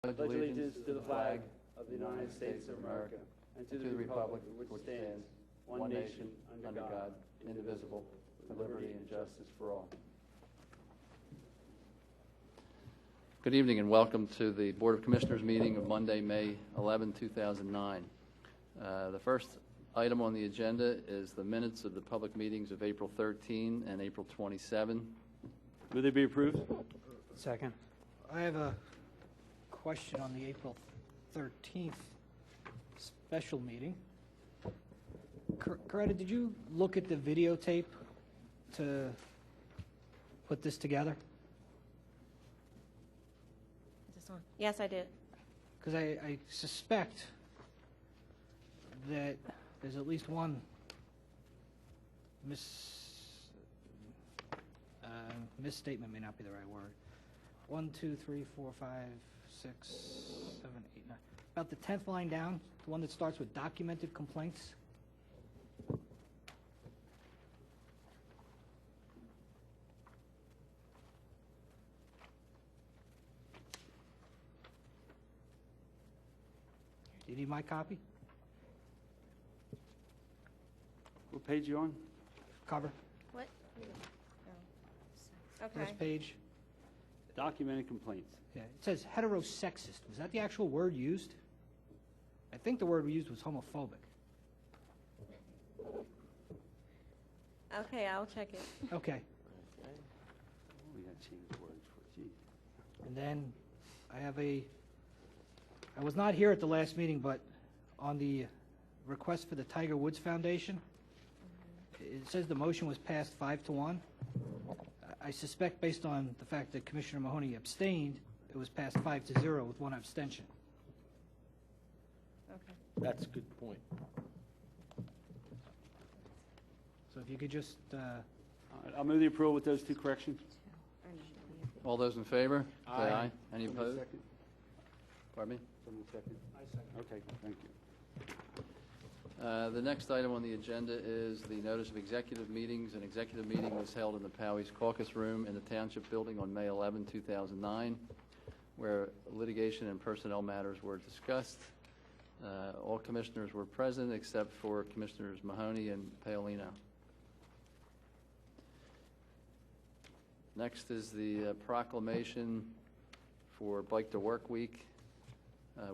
pledge allegiance to the flag of the United States of America and to the republic which stands, one nation, under God, indivisible, with liberty and justice for all. Good evening and welcome to the Board of Commissioners meeting of Monday, May 11, 2009. The first item on the agenda is the minutes of the public meetings of April 13 and April 27. Will they be approved? Second. I have a question on the April 13th special meeting. Coretta, did you look at the videotape to put this together? This one? Yes, I did. Because I suspect that there's at least one misstatement may not be the right word. 1, 2, 3, 4, 5, 6, 7, 8, 9. About the 10th line down, the one that starts with documented complaints. Do you need my copy? What page are you on? Cover. What? Oh. Okay. First page. Documented complaints. Yeah, it says heterosexist. Was that the actual word used? I think the word we used was homophobic. Okay, I'll check it. Okay. Oh, we got to change words for G. And then I was not here at the last meeting, but on the request for the Tiger Woods Foundation, it says the motion was passed 5-1. I suspect based on the fact that Commissioner Mahoney abstained, it was passed 5-0 with one abstention. Okay. That's a good point. So if you could just, I'll move the approval with those two corrections. All those in favor? Say Aye. aye. Any Somebody opposed? second? Pardon me? Somebody second? I second. Okay, thank you. The next item on the agenda is the notice of executive meetings. An executive meeting was held in the Powys Caucus Room in the Township Building on May 11, 2009, where litigation and personnel matters were discussed. All commissioners were present except for Commissioners Mahoney and Paolino. Next is the proclamation for Bike to Work Week.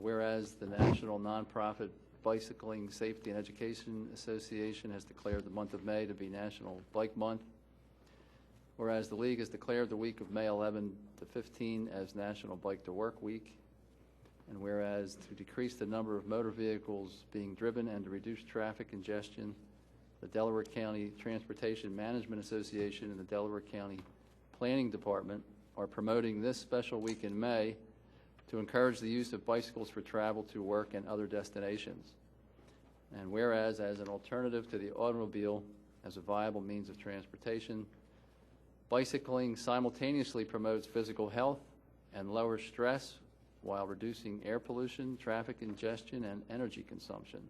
Whereas the National Nonprofit Bicycling Safety and Education Association has declared the month of May to be National Bike Month. Whereas the League has declared the week of May 11 to 15 as National Bike to Work Week. And whereas to decrease the number of motor vehicles being driven and to reduce traffic congestion, the Delaware County Transportation Management Association and the Delaware County Planning Department are promoting this special week in May to encourage the use of bicycles for travel to work and other destinations. And whereas, as an alternative to the automobile as a viable means of transportation, bicycling simultaneously promotes physical health and lowers stress while reducing air pollution, traffic congestion, and energy consumption.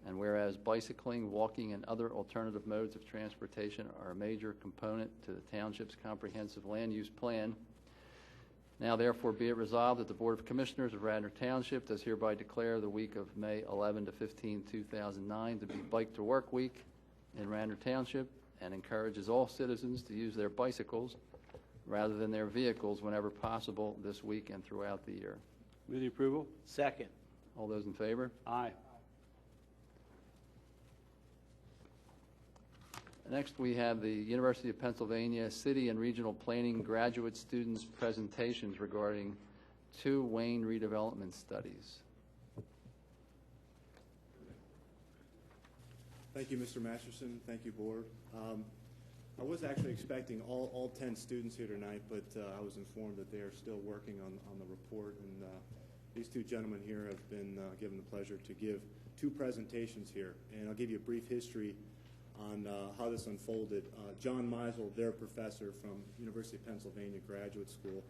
And whereas bicycling, walking, and other alternative modes of transportation are a major component to the Township's comprehensive land use plan, now, therefore, be it resolved that the Board of Commissioners of Radnor Township does hereby declare the week of May 11 to 15, 2009 to be Bike to Work Week in Radnor Township and encourages all citizens to use their bicycles rather than their vehicles whenever possible this week and throughout the year. Move the approval? Second. All those in favor? Aye. Next, we have the University of Pennsylvania City and Regional Planning graduate students' presentations regarding 2 Wayne redevelopment studies. Thank you, Mr. Masterson. Thank you, Board. I was actually expecting all 10 students here tonight, but I was informed that they are still working on the report, and these 2 gentlemen here have been given the pleasure to give 2 presentations here, and I'll give you a brief history on how this unfolded. John Meisel, their professor from University of Pennsylvania Graduate School,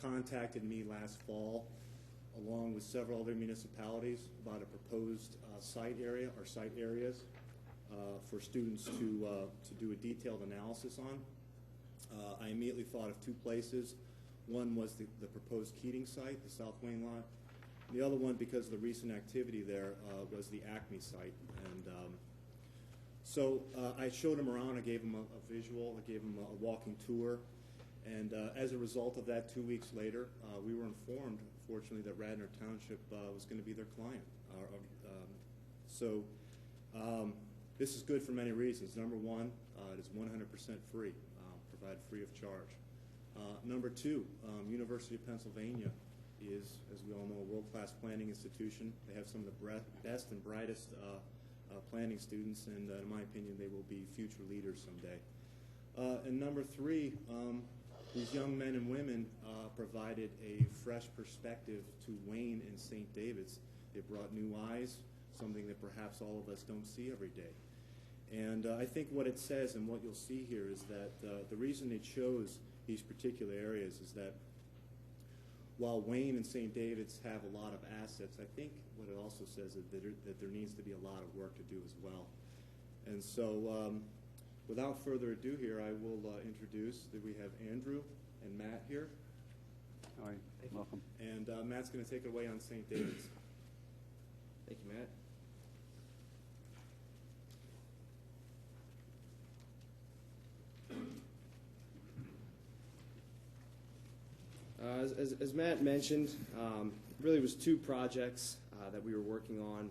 contacted me last fall along with several other municipalities about a proposed site area or site areas for students to do a detailed analysis on. I immediately thought of 2 places. One was the proposed Keating site, the South Wayne lot. The other one, because of the recent activity there, was the Acme site. And so I showed him around. I gave him a visual. I gave him a walking tour. And as a result of that, 2 weeks later, we were informed, fortunately, that Radnor Township was going to be their client. So this is good for many reasons. Number one, it is 100% free, provided free of charge. Number two, University of Pennsylvania is, as we all know, a world-class planning institution. They have some of the best and brightest planning students, and in my opinion, they will be future leaders someday. And number three, these young men and women provided a fresh perspective to Wayne and St. David's. They brought new eyes, something that perhaps all of us don't see every day. And I think what it says and what you'll see here is that the reason it shows these particular areas is that while Wayne and St. David's have a lot of assets, I think what it also says is that there needs to be a lot of work to do as well. And so without further ado here, I will introduce that we have Andrew and Matt here. All right, welcome. And Matt's going to take it away on St. David's. Thank you, Matt. As Matt mentioned, really was two projects that we were working on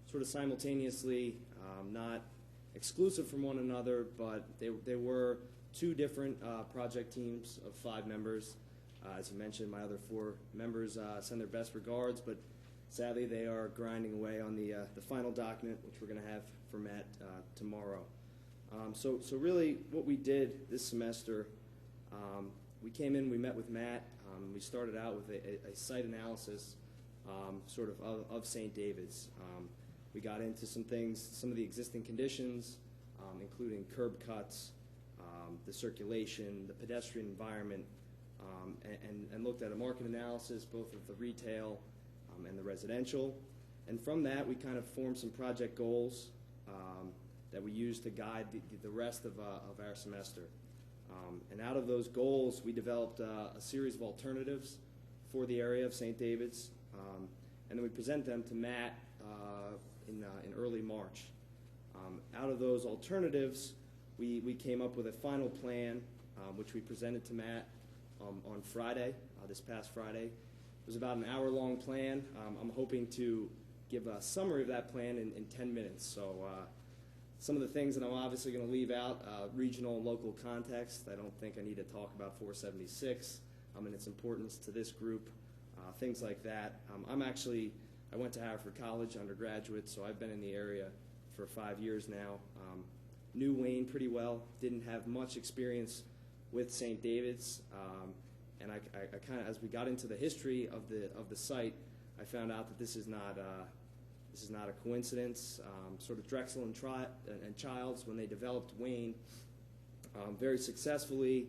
sort of simultaneously, not exclusive from one another, but they were two different project teams of 5 members. As you mentioned, my other 4 members send their best regards, but sadly they are grinding away on the final document, which we're going to have for Matt tomorrow. So really what we did this semester, we came in, we met with Matt, we started out with a site analysis sort of St. David's. We got into some things, some of the existing conditions, including curb cuts, the circulation, the pedestrian environment, and looked at a market analysis both of the retail and the residential. And from that, we kind of formed some project goals that we used to guide the rest of our semester. And out of those goals, we developed a series of alternatives for the area of St. David's, and then we present them to Matt in early March. Out of those alternatives, we came up with a final plan, which we presented to Matt on Friday, this past Friday. It was about an hour-long plan. I'm hoping to give a summary of that plan in 10 minutes. So some of the things that I'm obviously going to leave out, regional and local context. I don't think I need to talk about 476 and its importance to this group, things like that. I went to Haverford College undergraduate, so I've been in the area for 5 years now. Knew Wayne pretty well, didn't have much experience with St. David's, and I kind of, as we got into the history of the site, I found out that this is not a coincidence. Sort of Drexel and Childs, when they developed Wayne very successfully,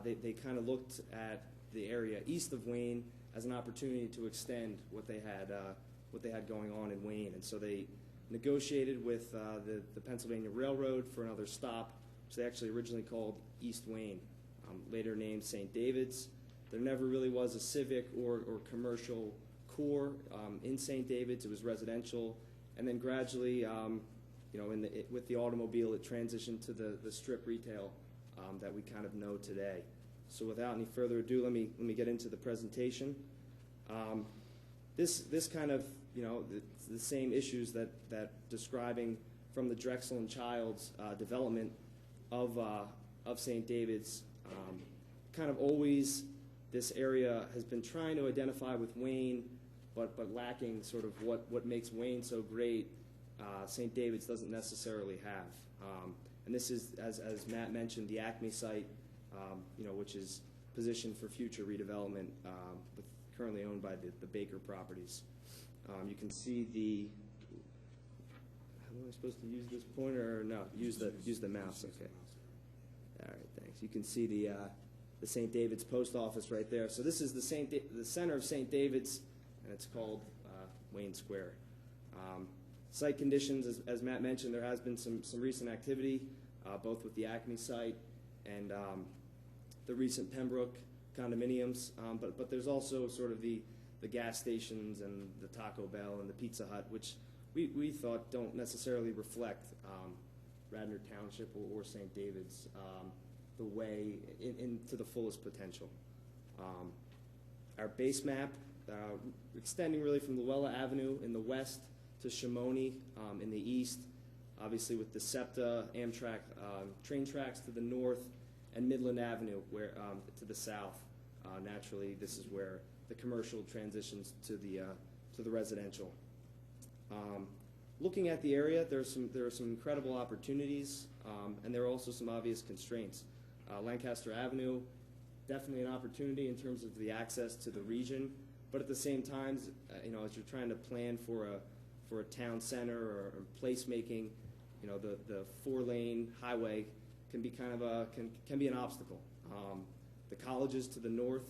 they kind of looked at the area east of Wayne as an opportunity to extend what they had going on in Wayne, and so they negotiated with the Pennsylvania Railroad for another stop, which they actually originally called East Wayne, later named St. David's. There never really was a civic or commercial core in St. David's. It was residential, and then gradually, with the automobile, it transitioned to the strip retail that we kind of know today. So without any further ado, let me get into the presentation. This kind of, the same issues that describing from the Drexel and Childs development of St. David's, kind of always this area has been trying to identify with Wayne, but lacking sort of what makes Wayne so great. St. David's doesn't necessarily have, and this is, as Matt mentioned, the Acme site, which is positioned for future redevelopment, currently owned by the Baker properties. You can see how am I supposed to use this pointer? Or no, use the mouse. Okay. All right, thanks. You can see the St. David's post office right there. So this is the center of St. David's, and it's called Wayne Square. Site conditions, as Matt mentioned, there has been some recent activity, both with the Acme site and the recent Pembroke condominiums, but there's also sort of the gas stations and the Taco Bell and the Pizza Hut, which we thought don't necessarily reflect Radnor Township or St. David's the way into the fullest potential. Our base map, extending really from Luella Avenue in the west to Shimoni in the east, obviously with the SEPTA, Amtrak train tracks to the north, and Midland Avenue where to the south. Naturally, this is where the commercial transitions to the residential. Looking at the area, there are some incredible opportunities, and there are also some obvious constraints. Lancaster Avenue, definitely an opportunity in terms of the access to the region, but at the same time, as you're trying to plan for a town center or placemaking, the 4-lane highway can be kind of can be an obstacle. The colleges to the north,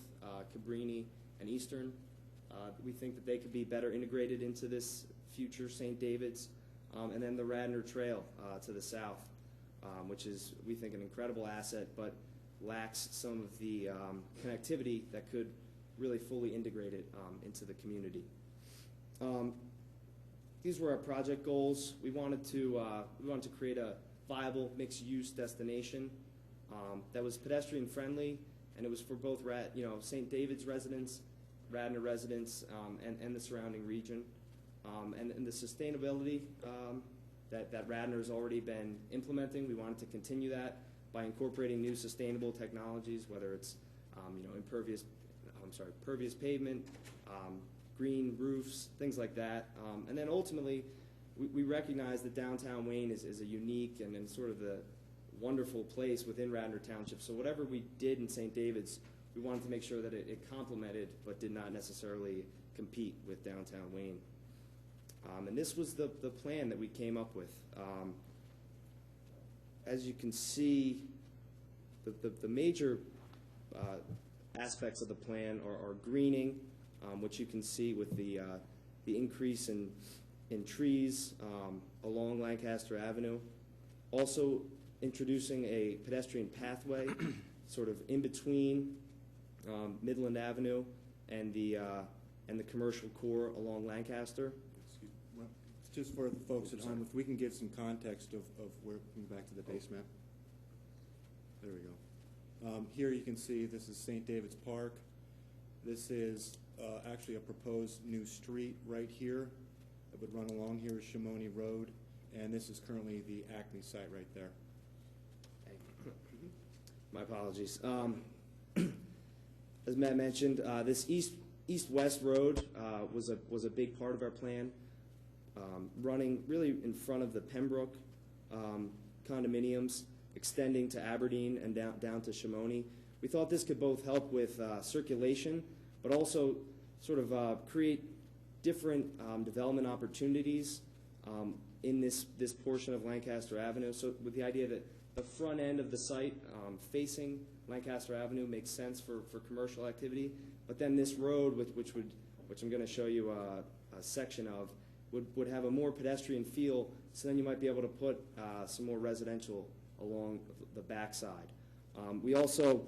Cabrini and Eastern, we think that they could be better integrated into this future St. David's, and then the Radnor Trail to the south, which is, we think, an incredible asset, but lacks some of the connectivity that could really fully integrate it into the community. These were our project goals. We wanted to create a viable mixed-use destination that was pedestrian friendly, and it was for both St. David's residents, Radnor residents, and the surrounding region. And the sustainability that Radnor has already been implementing, we wanted to continue that by incorporating new sustainable technologies, whether it's pervious pavement, green roofs, things like that. And then ultimately, we recognize that downtown Wayne is a unique and sort of the wonderful place within Radnor Township. So whatever we did in St. David's, we wanted to make sure that it complemented but did not necessarily compete with downtown Wayne. And this was the plan that we came up with. As you can see, the major aspects of the plan are greening, which you can see with the increase in trees along Lancaster Avenue. Also introducing a pedestrian pathway sort of in between Midland Avenue and the commercial core along Lancaster. Just for the folks at home, if we can give some context of where, back to the base map. There we go. Here you can see this is St. David's Park. This is actually a proposed new street right here that would run along here is Shimoni Road, and this is currently the Acme site right there. My apologies. As Matt mentioned, this east-west road was a big part of our plan. Running really in front of the Pembroke condominiums, extending to Aberdeen and down to Shimoni. We thought this could both help with circulation, but also sort of create different development opportunities in this portion of Lancaster Avenue. So with the idea that the front end of the site facing Lancaster Avenue makes sense for commercial activity, but then this road, which I'm going to show you a section of, would have a more pedestrian feel, so then you might be able to put some more residential along the backside. We also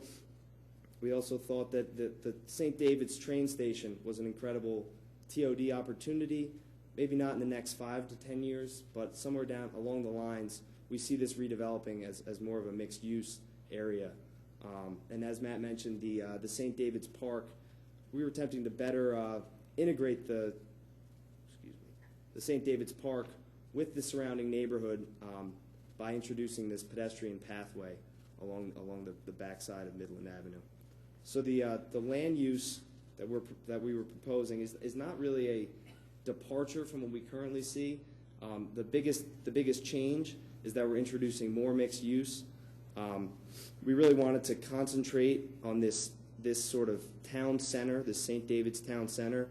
thought that the St. David's train station was an incredible TOD opportunity, maybe not in the next 5 to 10 years, but somewhere down along the lines, we see this redeveloping as more of a mixed-use area. And as Matt mentioned, the St. David's Park, we were attempting to better integrate the St. David's Park with the surrounding neighborhood by introducing this pedestrian pathway along the backside of Midland Avenue. So the land use that we were proposing is not really a departure from what we currently see. The biggest change is that we're introducing more mixed use. We really wanted to concentrate on this sort of town center, the St. David's Town Center,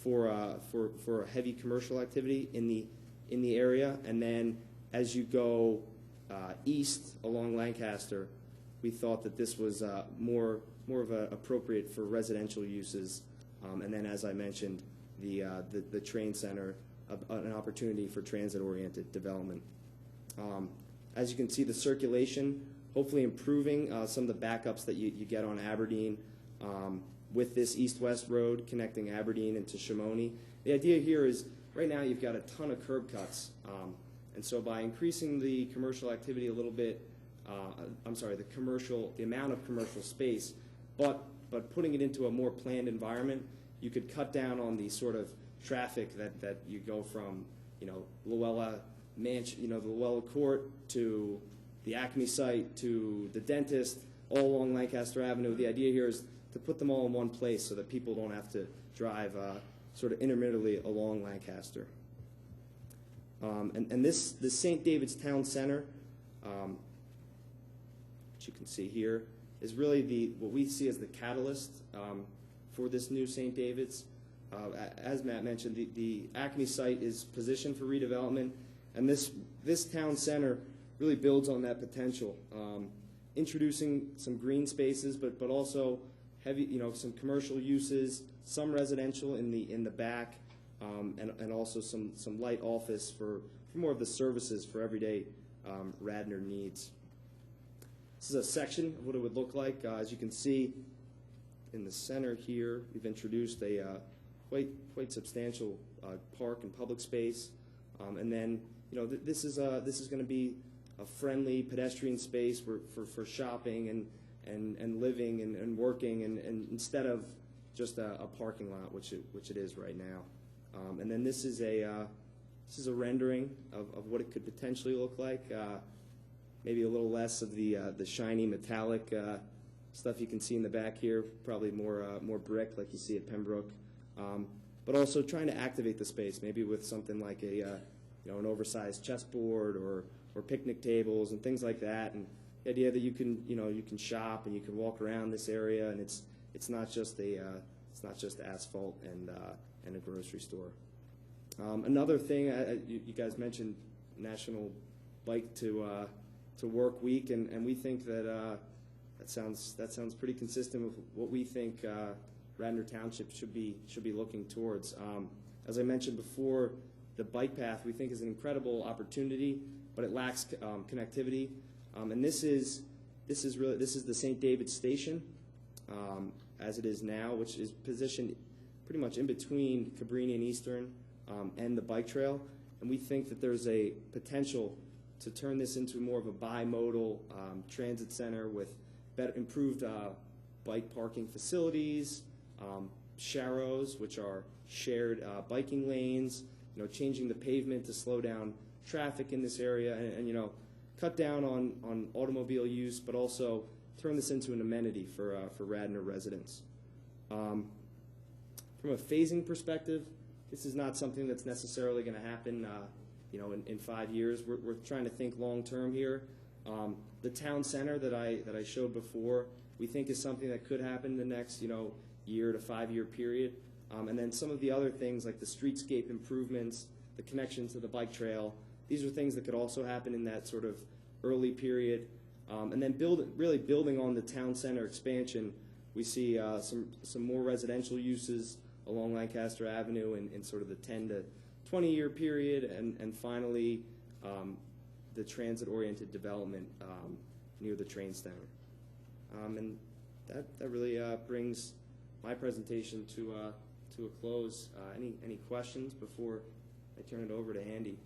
for a heavy commercial activity in the area, and then as you go east along Lancaster, we thought that this was more of a appropriate for residential uses, and then as I mentioned, the train center, an opportunity for transit-oriented development. As you can see, the circulation hopefully improving some of the backups that you get on Aberdeen with this east-west road connecting Aberdeen into Chamonix. The idea here is right now you've got a ton of curb cuts, and so by increasing the commercial activity a little bit, the amount of commercial space, but putting it into a more planned environment, you could cut down on the sort of traffic that you go from, Luella Mansion, the Luella Court to the Acme site to the dentist, all along Lancaster Avenue. The idea here is to put them all in one place so that people don't have to drive sort of intermittently along Lancaster. And this St. David's Town Center, which you can see here, is really what we see as the catalyst for this new St. David's. As Matt mentioned, the Acme site is positioned for redevelopment, and this town center really builds on that potential, introducing some green spaces, but also heavy, some commercial uses, some residential in the back, and also some light office for more of the services for everyday Radnor needs. This is a section of what it would look like. As you can see in the center here, we've introduced a quite substantial park and public space, and then this is going to be a friendly pedestrian space for shopping and living and working, and instead of just a parking lot, which it is right now. And then this is a rendering of what it could potentially look like. Maybe a little less of the shiny metallic stuff you can see in the back here. Probably more brick like you see at Pembroke. But also trying to activate the space, maybe with something like an oversized chessboard or picnic tables and things like that. And the idea that you can shop and you can walk around this area, and it's not just asphalt and a grocery store. Another thing, you guys mentioned National Bike to Work Week, and we think that that sounds pretty consistent with what we think Radnor Township should be looking towards. As I mentioned before, the bike path we think is an incredible opportunity, but it lacks connectivity. And this is the St. David's Station, as it is now, which is positioned pretty much in between Cabrini and Eastern and the bike trail. And we think that there's a potential to turn this into more of a bimodal transit center with improved bike parking facilities, sharrows, which are shared biking lanes, changing the pavement to slow down traffic in this area, and cut down on automobile use, but also turn this into an amenity for Radnor residents. From a phasing perspective, this is not something that's necessarily going to happen in 5 years. We're trying to think long term here. The town center that I showed before, we think is something that could happen in the next year to 5 year period. And then some of the other things like the streetscape improvements, the connection to the bike trail, these are things that could also happen in that sort of early period. And then building on the town center expansion, we see some more residential uses along Lancaster Avenue in sort of the 10 to 20 year period, and finally the transit-oriented development near the train center. And that really brings my presentation to a close. Any questions before I turn it over to Andy?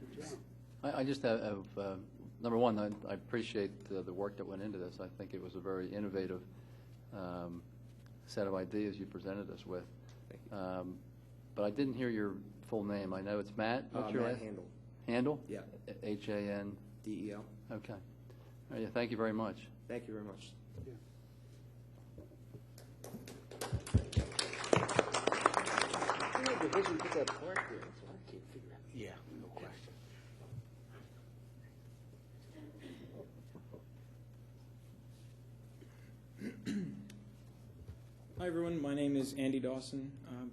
Good job. I just have number one, I appreciate the work that went into this. I think it was a very innovative set of ideas you presented us with. But I didn't hear your full name. I know it's Matt. What's your Matt last? Handel. Handel? Yeah. Handel. DEL. Okay. All right, yeah, thank you very much. Thank you very much. The vision put that park there, that's what I can't figure out. Yeah, no question. Hi everyone, my name is Andy Dawson. I've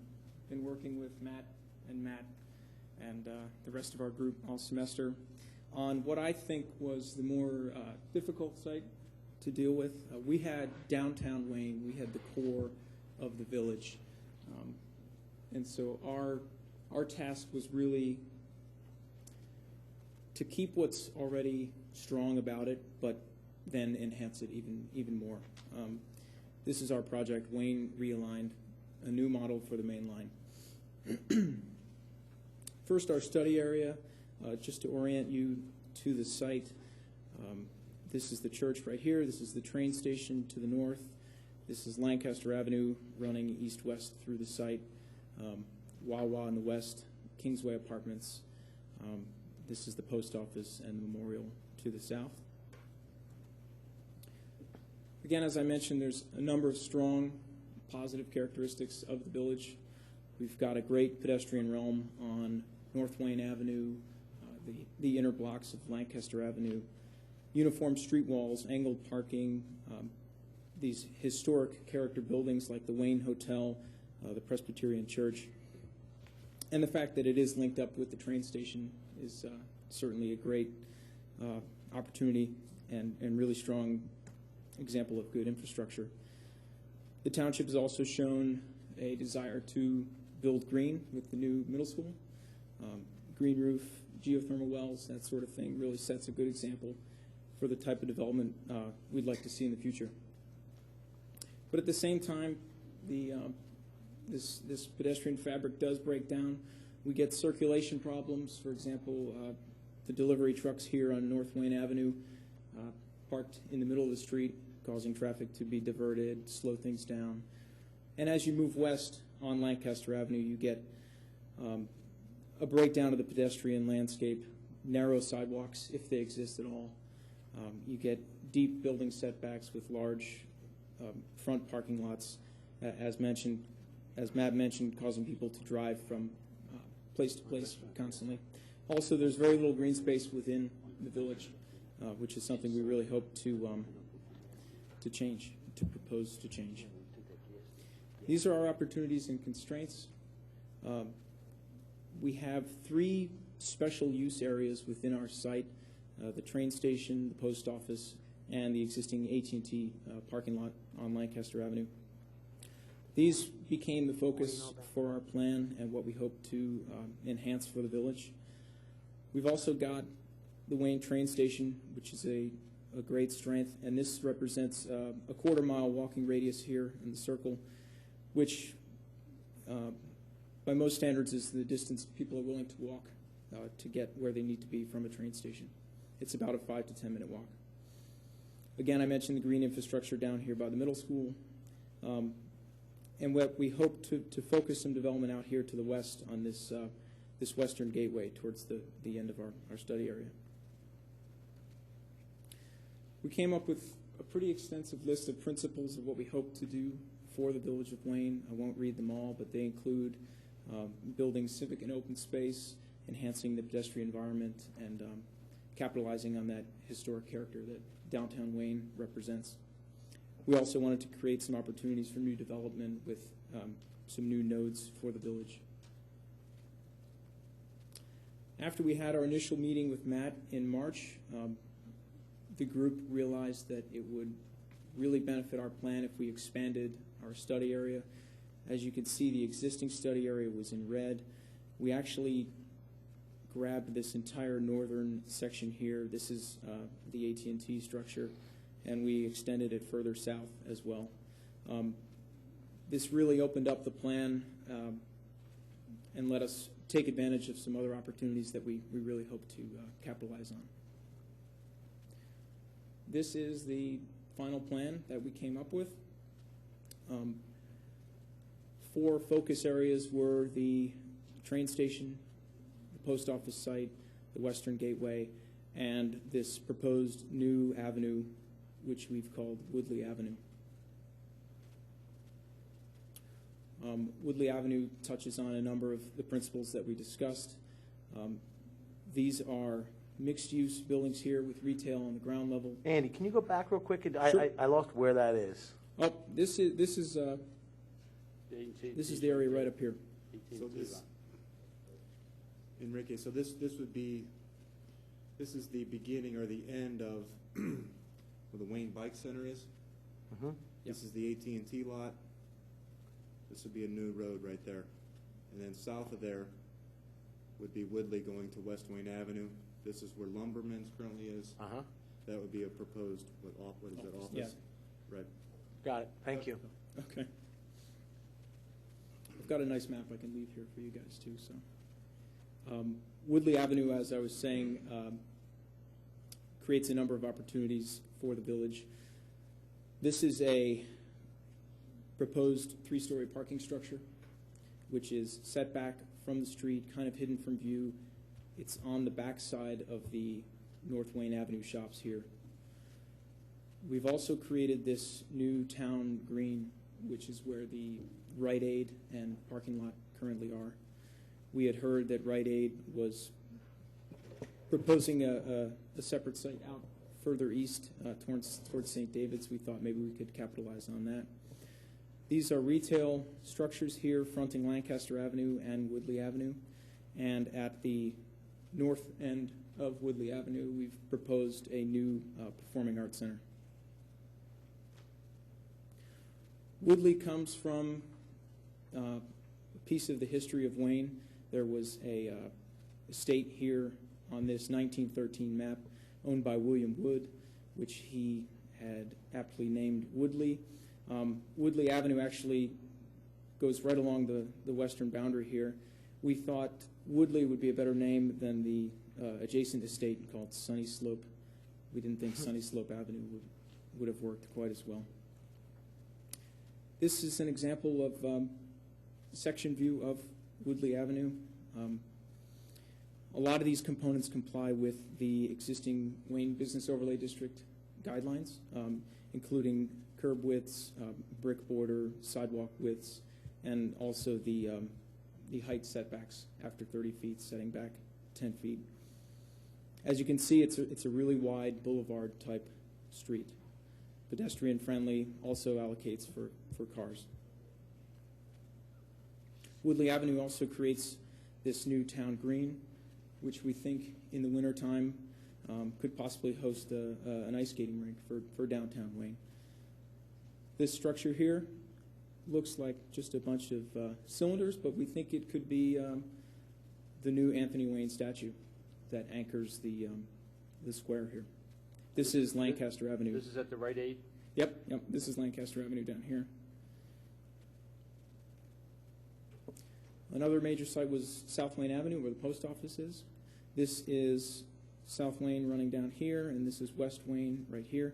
been working with Matt and the rest of our group all semester on what I think was the more difficult site to deal with. We had downtown Wayne, we had the core of the village, and so our task was really to keep what's already strong about it, but then enhance it even more. This is our project, Wayne Realigned, a new model for the main line. First, our study area, just to orient you to the site. This is the church right here. This is the train station to the north. This is Lancaster Avenue running east-west through the site. Wawa in the west, Kingsway Apartments. This is the post office and memorial to the south. Again, as I mentioned, there's a number of strong positive characteristics of the village. We've got a great pedestrian realm on North Wayne Avenue, the inner blocks of Lancaster Avenue, uniform street walls, angled parking, these historic character buildings like the Wayne Hotel, the Presbyterian Church, and the fact that it is linked up with the train station is certainly a great opportunity and really strong example of good infrastructure. The township has also shown a desire to build green with the new middle school. Green roof, geothermal wells, that sort of thing really sets a good example for the type of development we'd like to see in the future. But at the same time, this pedestrian fabric does break down. We get circulation problems. For example, the delivery trucks here on North Wayne Avenue parked in the middle of the street, causing traffic to be diverted, slow things down. And as you move west on Lancaster Avenue, you get a breakdown of the pedestrian landscape, narrow sidewalks, if they exist at all. You get deep building setbacks with large front parking lots, as Matt mentioned, causing people to drive from place to place constantly. Also, there's very little green space within the village, which is something we really hope to change, to propose to change. These are our opportunities and constraints. We have 3 special use areas within our site, the train station, the post office, and the existing AT&T parking lot on Lancaster Avenue. These became the focus for our plan and what we hope to enhance for the village. We've also got the Wayne train station, which is a great strength, and this represents a quarter-mile walking radius here in the circle, which by most standards is the distance people are willing to walk to get where they need to be from a train station. It's about a 5 to 10 minute walk. Again, I mentioned the green infrastructure down here by the middle school, and what we hope to focus some development out here to the west on this western gateway towards the end of our study area. We came up with a pretty extensive list of principles of what we hope to do for the village of Wayne. I won't read them all, but they include building civic and open space, enhancing the pedestrian environment, and capitalizing on that historic character that downtown Wayne represents. We also wanted to create some opportunities for new development with some new nodes for the village. After we had our initial meeting with Matt in March, the group realized that it would really benefit our plan if we expanded our study area. As you can see, the existing study area was in red. We actually grabbed this entire northern section here. This is the AT&T structure, and we extended it further south as well. This really opened up the plan and let us take advantage of some other opportunities that we really hope to capitalize on. This is the final plan that we came up with. 4 focus areas were the train station, the post office site, the western gateway, and this proposed new avenue, which we've called Woodley Avenue. Woodley Avenue touches on a number of the principles that we discussed. These are mixed-use buildings here with retail on the ground level. Andy, can you go back real quick? Sure. I lost where that is. Oh, this is the area right up here. So this, Enrique, so this would be, this is the beginning or the end of where the Wayne Bike Center is. This is the AT&T lot. This would be a new road right there. And then south of there would be Woodley going to West Wayne Avenue. This is where Lumberman's currently is. that would be a proposed, what is that, office? Yeah. Right. Got it. Thank you. Okay. I've got a nice map I can leave here for you guys too. So, Woodley Avenue, as I was saying, creates a number of opportunities for the village. This is a proposed 3-story parking structure, which is set back from the street, kind of hidden from view. It's on the back side of the North Wayne Avenue shops here. We've also created this new town green, which is where the Rite Aid and parking lot currently are. We had heard that Rite Aid was proposing a separate site out further east towards St. David's. We thought maybe we could capitalize on that. These are retail structures here fronting Lancaster Avenue and Woodley Avenue. And at the north end of Woodley Avenue, we've proposed a new performing arts center. Woodley comes from a piece of the history of Wayne. There was a estate here on this 1913 map owned by William Wood, which he had aptly named Woodley. Woodley Avenue actually goes right along the western boundary here. We thought Woodley would be a better name than the adjacent estate called Sunny Slope. We didn't think Sunny Slope Avenue would have worked quite as well. This is an example of section view of Woodley Avenue. A lot of these components comply with the existing Wayne Business Overlay District guidelines, including curb widths, brick border, sidewalk widths, and also the height setbacks after 30 feet, setting back 10 feet. As you can see, it's a really wide boulevard type street. Pedestrian friendly, also allocates for cars. Woodley Avenue also creates this new town green, which we think in the wintertime could possibly host an ice skating rink for downtown Wayne. This structure here looks like just a bunch of cylinders, but we think it could be the new Anthony Wayne statue that anchors the square here. This is Lancaster Avenue. This is at the Rite Aid? Yep, this is Lancaster Avenue down here. Another major site was South Wayne Avenue, where the post office is. This is South Wayne running down here, and this is West Wayne right here.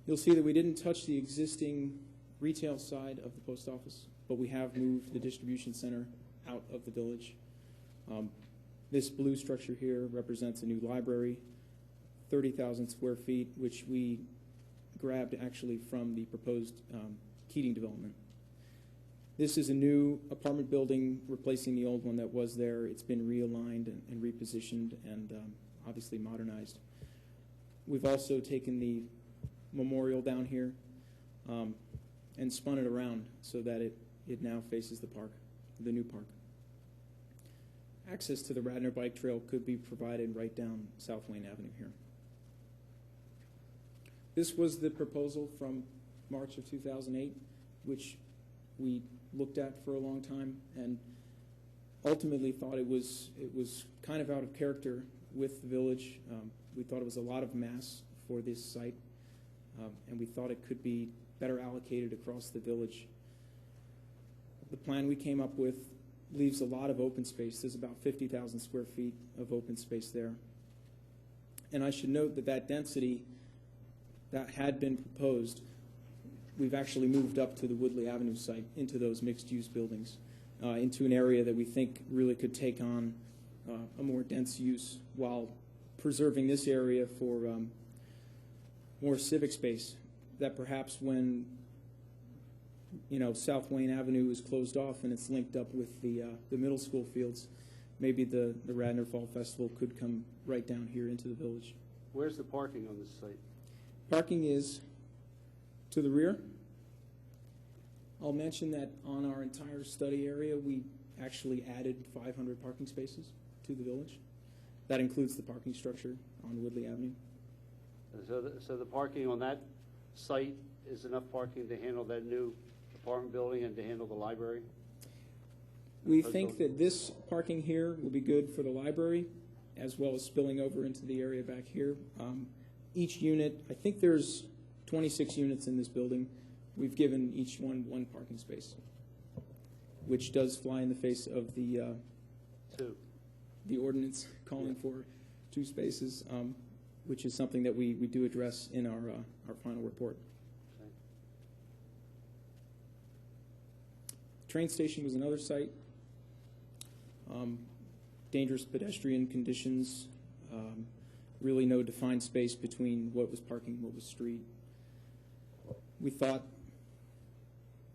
You'll see that we didn't touch the existing retail side of the post office, but we have moved the distribution center out of the village. This blue structure here represents a new library, 30,000 square feet, which we grabbed actually from the proposed Keating development. This is a new apartment building replacing the old one that was there. It's been realigned and repositioned and obviously modernized. We've also taken the memorial down here and spun it around so that it now faces the park, the new park. Access to the Radnor bike trail could be provided right down South Wayne Avenue here. This was the proposal from March of 2008, which we looked at for a long time and ultimately thought it was kind of out of character with the village. We thought it was a lot of mass for this site, and we thought it could be better allocated across the village. The plan we came up with leaves a lot of open space. There's about 50,000 square feet of open space there. And I should note that that density that had been proposed, we've actually moved up to the Woodley Avenue site into those mixed-use buildings, into an area that we think really could take on a more dense use while preserving this area for more civic space that perhaps when South Wayne Avenue is closed off and it's linked up with the middle school fields, maybe the Radnor Fall Festival could come right down here into the village. Where's the parking on this site? Parking is to the rear. I'll mention that on our entire study area, we actually added 500 parking spaces to the village. That includes the parking structure on Woodley Avenue. So the parking on that site is enough parking to handle that new apartment building and to handle the library? We think that this parking here will be good for the library as well as spilling over into the area back here. Each unit, I think there's 26 units in this building. We've given each one parking space, which does fly in the face of the ordinance calling for 2 spaces, which is something that we do address in our final report. Train station was another site. Dangerous pedestrian conditions, really no defined space between what was parking and what was street. We thought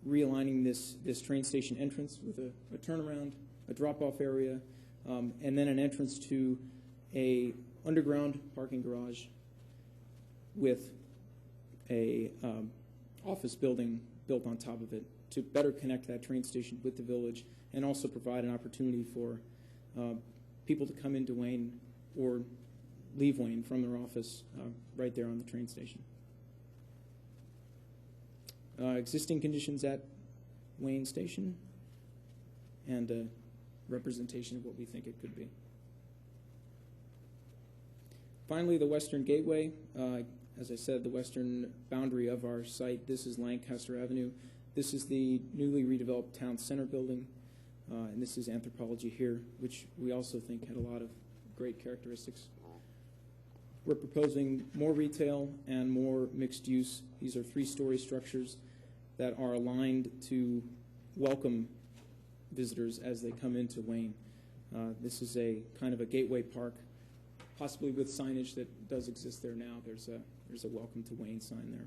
realigning this train station entrance with a turnaround, a drop-off area, and then an entrance to a underground parking garage with a office building built on top of it to better connect that train station with the village and also provide an opportunity for people to come into Wayne or leave Wayne from their office right there on the train station. Existing conditions at Wayne Station and a representation of what we think it could be. Finally, the Western Gateway. As I said, the western boundary of our site, this is Lancaster Avenue. This is the newly redeveloped Town Center building, and this is Anthropology here, which we also think had a lot of great characteristics. We're proposing more retail and more mixed use. These are 3-story structures that are aligned to welcome visitors as they come into Wayne. This is a kind of a gateway park, possibly with signage that does exist there now. There's a welcome to Wayne sign there.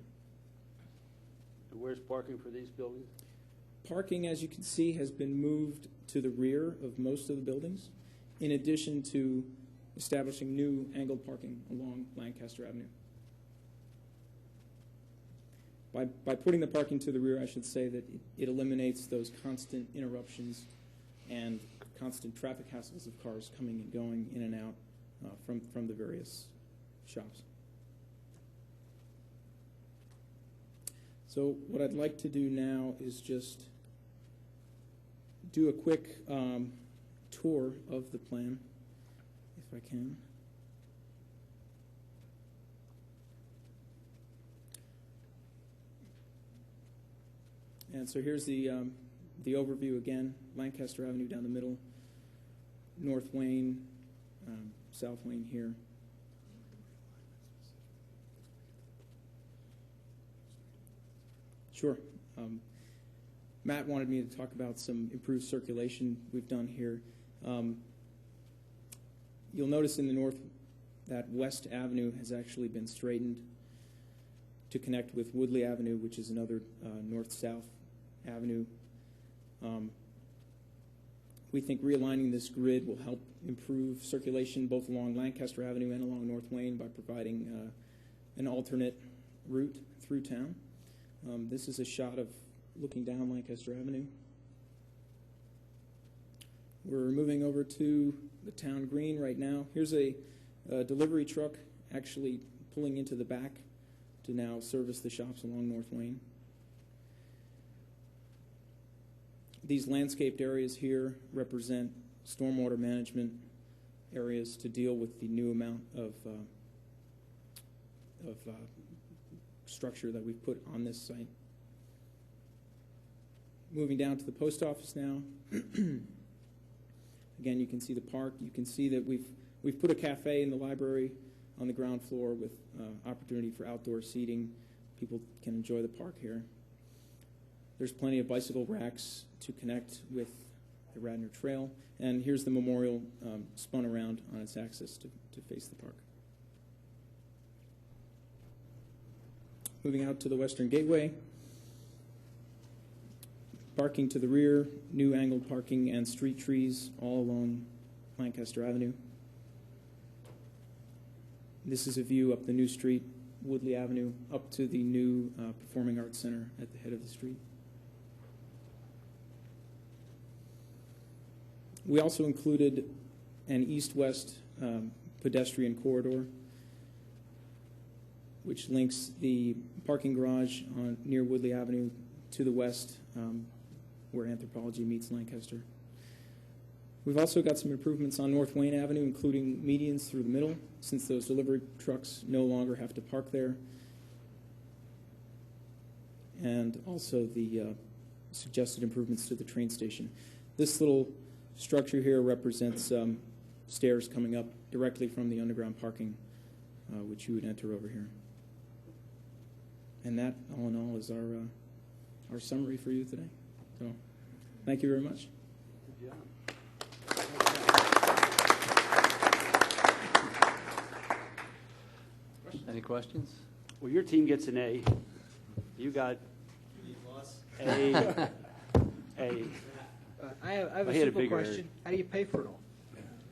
And where's parking for these buildings? Parking, as you can see, has been moved to the rear of most of the buildings, in addition to establishing new angled parking along Lancaster Avenue. By putting the parking to the rear, I should say that it eliminates those constant interruptions and constant traffic hassles of cars coming and going in and out from the various shops. So what I'd like to do now is just do a quick tour of the plan, if I can. And so here's the overview again. Lancaster Avenue down the middle, North Wayne, South Wayne here. Sure. Matt wanted me to talk about some improved circulation we've done here. You'll notice in the north that West Avenue has actually been straightened to connect with Woodley Avenue, which is another north-south avenue. We think realigning this grid will help improve circulation both along Lancaster Avenue and along North Wayne by providing an alternate route through town. This is a shot of looking down Lancaster Avenue. We're moving over to the town green right now. Here's a delivery truck actually pulling into the back to now service the shops along North Wayne. These landscaped areas here represent stormwater management areas to deal with the new amount of structure that we've put on this site. Moving down to the post office now. Again, you can see the park. You can see that we've put a cafe in the library on the ground floor with opportunity for outdoor seating. People can enjoy the park here. There's plenty of bicycle racks to connect with the Radnor Trail. And here's the memorial spun around on its axis to face the park. Moving out to the Western Gateway. Parking to the rear, new angled parking and street trees all along Lancaster Avenue. This is a view up the new street, Woodley Avenue, up to the new Performing Arts Center at the head of the street. We also included an east-west pedestrian corridor, which links the parking garage near Woodley Avenue to the west, where Anthropology meets Lancaster. We've also got some improvements on North Wayne Avenue, including medians through the middle, since those delivery trucks no longer have to park there. And also the suggested improvements to the train station. This little structure here represents stairs coming up directly from the underground parking, which you would enter over here. And that, all in all, is our summary for you today. So, thank you very much. Good job. Any questions? Well, your team gets an A. You got A. A. I have I a had a simple bigger- question. How do you pay for it all?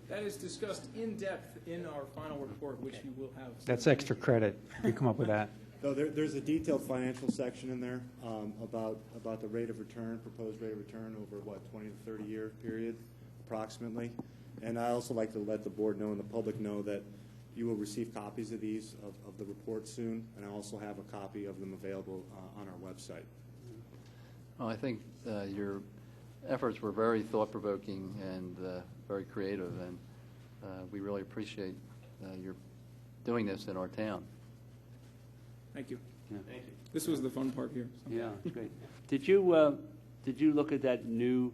That is discussed in depth in our final report, which you will have. That's extra credit. You come up with that. So there's a detailed financial section in there about the rate of return, proposed rate of return over, 20 to 30-year period, approximately. And I also like to let the board know and the public know that you will receive copies of these, of the report soon, and I also have a copy of them available on our website. Well, I think your efforts were very thought-provoking and very creative, and we really appreciate your doing this in our town. Thank you. Yeah. This was the fun part here. So. Yeah, it's great. Did you look at that new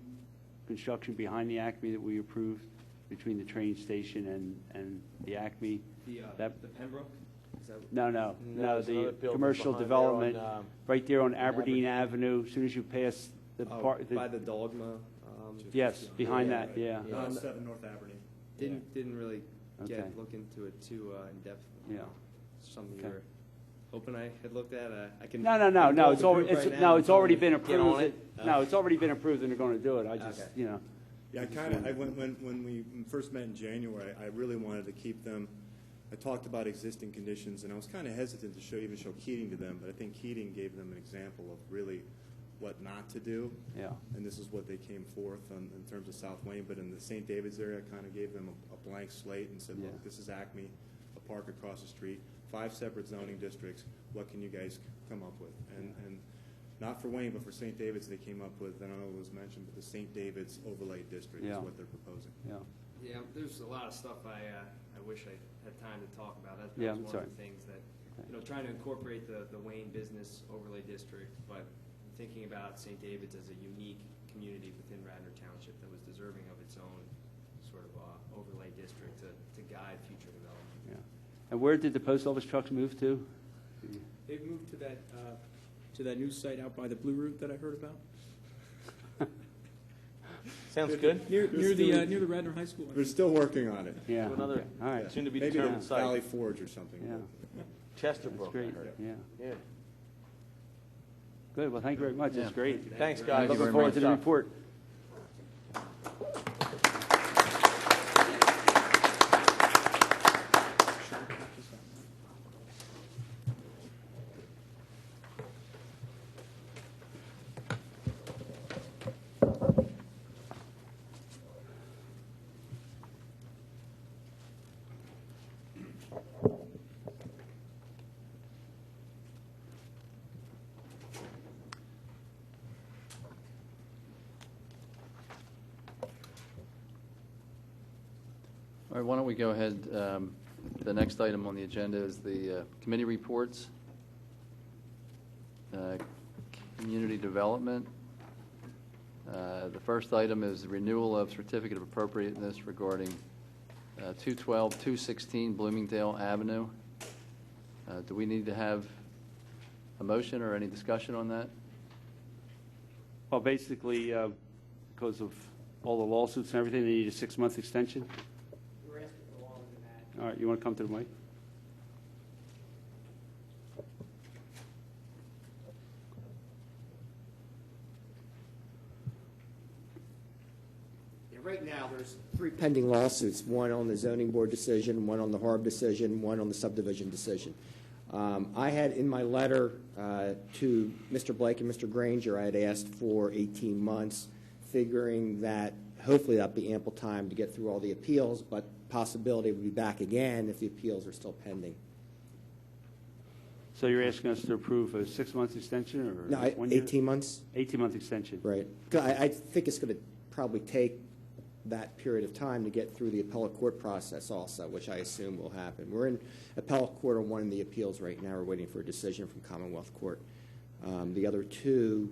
construction behind the Acme that we approved between the train station and the Acme? The Pembroke? Is that No, there's another the building commercial behind there development on, right there on Aberdeen. Aberdeen Avenue. As soon as you pass the park, by the Dogma? yes, behind Yeah, that, yeah. 7 North Aberdeen. Didn't really Okay. look into it too in depth. Yeah. Something Okay. you were hoping I had looked at. I can. No. I can call It's the already group right now and it's already tell been them to get on approved. it. No, it's already been approved, and they're going to do it. I just, Okay. Yeah, when we first met in January, I really wanted to keep them. I talked about existing conditions, and I was kind of hesitant to show Keating to them, but I think Keating gave them an example of really what not to do. Yeah. And this is what they came forth on, in terms of South Wayne. But in the St. David's area, I kind of gave them a blank slate and said, Yeah. look, this is Acme, a park across the street, 5 separate zoning districts. What can you guys come up with? And not for Wayne, but for St. David's, they came up with, I don't know if it was mentioned, but the St. David's overlay district Yeah. is what they're proposing. Yeah. Yeah, there's a lot of stuff I wish I had time to talk about. That Yeah, was one sorry. of the things that, trying to incorporate the Wayne Business Overlay District, but thinking about St. David's as a unique community within Radnor Township that was deserving of its own sort of overlay district to guide future development. Yeah. And where did the post office trucks move to? They've moved to that new site out by the Blue Route that I heard about. Sounds good. Near the Radnor High School. I They're think. still working on it. Yeah. To another Okay. All right. soon to be Maybe determined Valley site. Forge or something. Yeah. Chesterbrook, That's I great. heard. Yeah. Yeah. Good. Well, thank you very much. Yeah. That's great. Thanks, guys. Thank you Looking very forward much. to the report. All right, why don't we go ahead, the next item on the agenda is the committee reports. Community development. The first item is the renewal of certificate of appropriateness regarding 216 Bloomingdale Avenue. Do we need to have a motion or any discussion on that? Well, basically, because of all the lawsuits and everything, they need a 6-month extension. We're asking for longer than that. All right, you want to come to the mic? Yeah, right now, there's 3 pending lawsuits, one on the zoning board decision, one on the Harb decision, one on the subdivision decision. I had in my letter to Mr. Blake and Mr. Granger, I had asked for 18 months, figuring that hopefully that'd be ample time to get through all the appeals, but possibility we'll be back again if the appeals are still pending. So you're asking us to approve a 6-month extension or No, 1 year? 18 months? 18-month extension. Right. 'Cause I think it's going to probably take that period of time to get through the appellate court process also, which I assume will happen. We're in appellate court on one of the appeals right now. We're waiting for a decision from Commonwealth Court. The other two,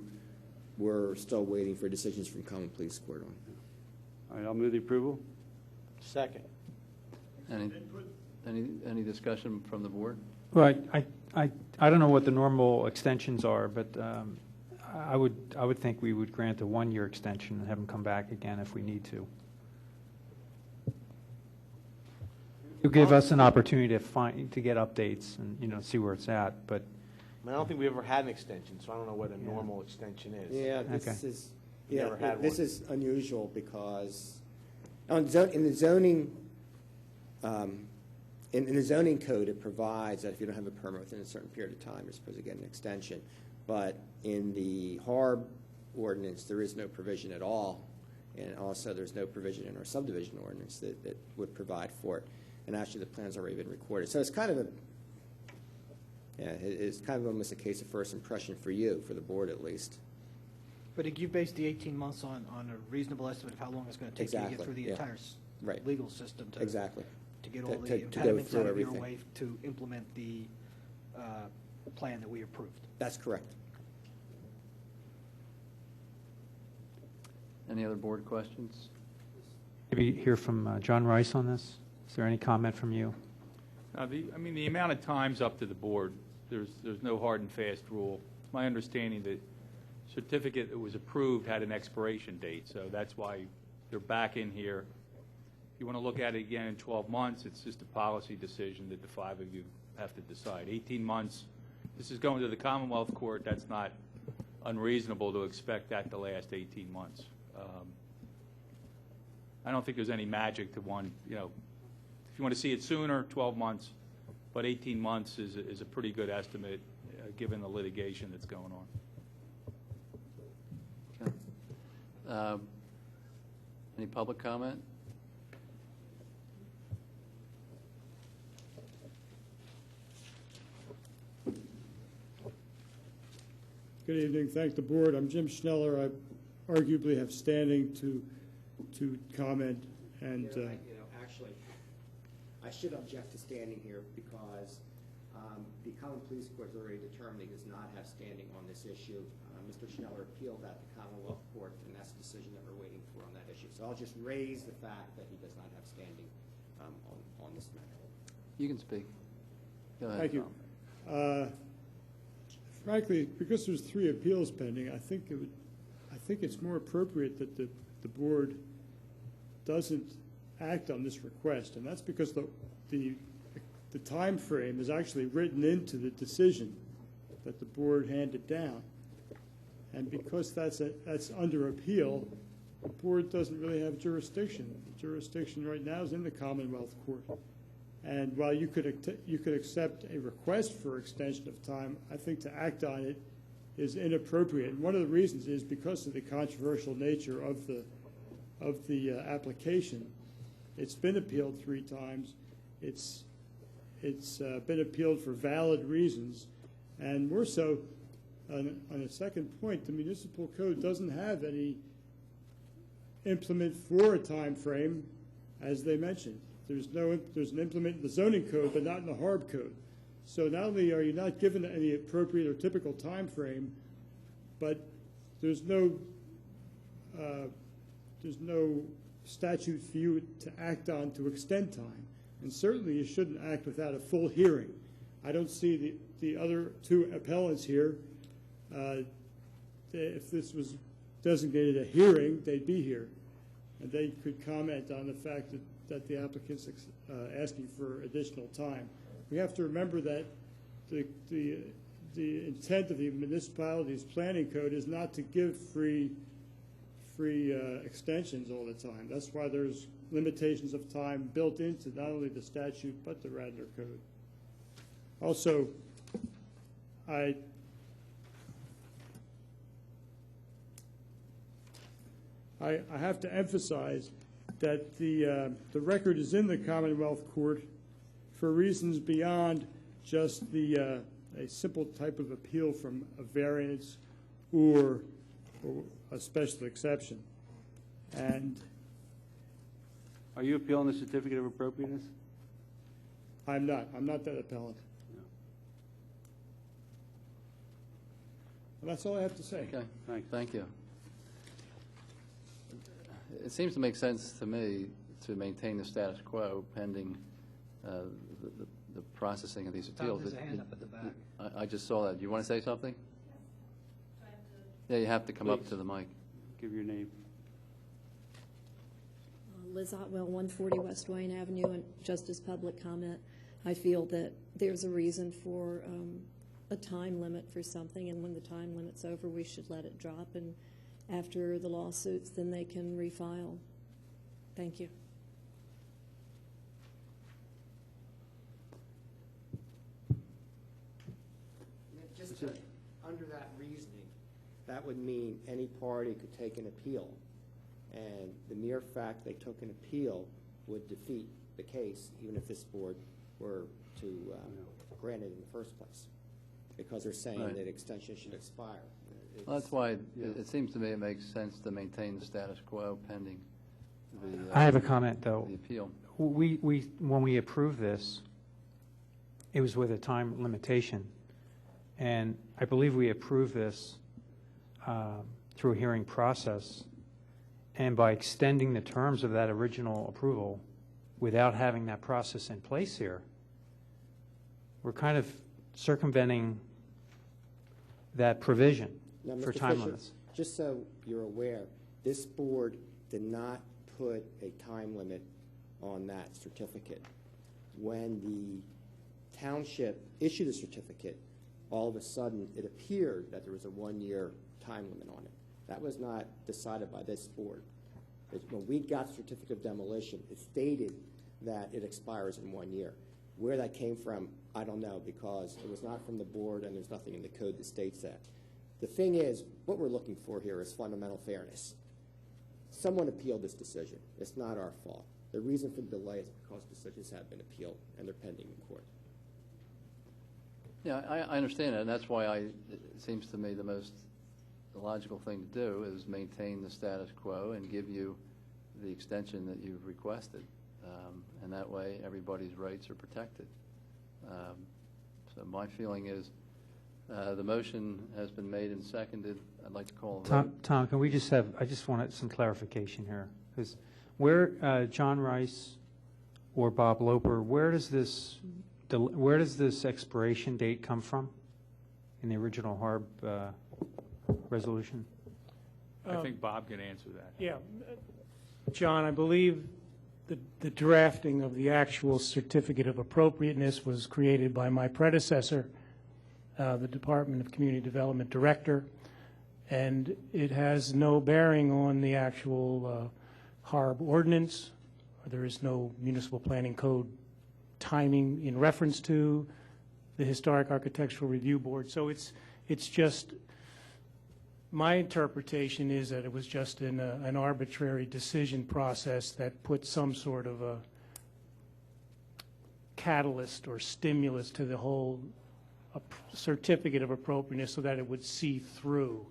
we're still waiting for decisions from Common Pleas Court on. All right, I'll move the approval. Second. Any discussion from the board? Well, I don't know what the normal extensions are, but I would think we would grant a 1-year extension and have them come back again if we need to. You give us an opportunity to get updates and see where it's at, but I don't think we ever had an extension, so I don't know what a normal extension is. Yeah, this Okay. is Never had this one. is unusual because in the zoning in the zoning code it provides that if you don't have a permit within a certain period of time, you're supposed to get an extension. But in the HARB ordinance, there is no provision at all, and also there's no provision in our subdivision ordinance that would provide for it. And actually, the plan's already been recorded, so it's kind of it's kind of almost a case of first impression for you, for the board at least. But you based the 18 months on a reasonable estimate of how long it's going to take you to Exactly, get through the yeah. entire Right. legal system to Exactly. to get To- all to- the to go impediments through out of your everything. way to implement the plan that we approved. That's correct. Any other board questions? maybe hear from John Rice on this. Is there any comment from you? The amount of time's up to the board. There's no hard and fast rule. It's my understanding that certificate that was approved had an expiration date, so that's why they're back in here. If you want to look at it again in 12 months, it's just a policy decision that the 5 of you have to decide. 18 months, this is going to the Commonwealth Court. That's not unreasonable to expect that to last 18 months. I don't think there's any magic to one, if you want to see it sooner, 12 months, but 18 months is a pretty good estimate given the litigation that's going on. Okay. Any public comment? Good evening. Thank the board. I'm Jim Schneller. I arguably have standing to comment and. Actually, I should object to standing here because the Common Pleas Court has already determined he does not have standing on this issue. Mr. Schneller appealed at the Commonwealth Court, and that's the decision that we're waiting for on that issue. So I'll just raise the fact that he does not have standing on this matter. You can speak. Go ahead. Thank you. Frankly, because there's 3 appeals pending, I think it's more appropriate that the board doesn't act on this request, and that's because the time frame is actually written into the decision that the board handed down, and because that's under appeal, the board doesn't really have jurisdiction. The jurisdiction right now is in the Commonwealth Court. And while you could accept a request for extension of time, I think to act on it is inappropriate. And one of the reasons is because of the controversial nature of the application. It's been appealed 3 times. It's been appealed for valid reasons, and more so. On a second point, the municipal code doesn't have any implement for a time frame, as they mentioned. There's an implement in the zoning code, but not in the HARB code. So not only are you not given any appropriate or typical time frame, but there's no statute for you to act on to extend time. And certainly you shouldn't act without a full hearing. I don't see the other 2 appellants here. If this was designated a hearing, they'd be here, and they could comment on the fact that the applicant's asking for additional time. We have to remember that the intent of the municipality's planning code is not to give free extensions all the time. That's why there's limitations of time built into not only the statute but the Radnor code. Also, I have to emphasize that the record is in the Commonwealth Court for reasons beyond just a simple type of appeal from a variance or a special exception. And Are you appealing the certificate of appropriateness? I'm not that appellant. And that's all I have to say. Okay, thank you. It seems to make sense to me to maintain the status quo pending the processing of these appeals. There's a hand up at the back. I just saw that. Do you want to say something? Yeah, you have to come up to the mic. Give your name. Liz Otwell, 140 West Wayne Avenue, and just as public comment, I feel that there's a reason for a time limit for something, and when the time limit's over, we should let it drop, and after the lawsuits, then they can refile. Thank you. Just under that reasoning, that would mean any party could take an appeal, and the mere fact they took an appeal would defeat the case, even if this board were to grant it in the first place, because they're saying Right. that extension should expire. Well, that's why it seems to me it makes sense to maintain the status quo pending the. I have a comment, though. The appeal. When we approved this, it was with a time limitation, and I believe we approved this through a hearing process, and by extending the terms of that original approval without having that process in place here, we're kind of circumventing that provision Now, for Mr. time Fisher, limits. just so you're aware, this board did not put a time limit on that certificate. When the township issued a certificate, all of a sudden it appeared that there was a one-year time limit on it. That was not decided by this board. When we got the certificate of demolition, it stated that it expires in 1 year. Where that came from, I don't know, because it was not from the board and there's nothing in the code that states that. The thing is, what we're looking for here is fundamental fairness. Someone appealed this decision. It's not our fault. The reason for the delay is because decisions have been appealed and they're pending in court. Yeah, I understand that, and that's why it seems to me the logical thing to do is maintain the status quo and give you the extension that you've requested. And that way, everybody's rights are protected. So my feeling is the motion has been made and seconded. I'd like to call a vote. Tom, can we just have, I just wanted some clarification here, because where, John Rice or Bob Loper, where does this expiration date come from in the original HARB resolution? I think Bob can answer that. Yeah. John, I believe the drafting of the actual certificate of appropriateness was created by my predecessor, the Department of Community Development Director, and it has no bearing on the actual HARB ordinance. There is no municipal planning code timing in reference to the Historic Architectural Review Board. So it's just, my interpretation is that it was just an arbitrary decision process that put some sort of a catalyst or stimulus to the whole certificate of appropriateness so that it would see through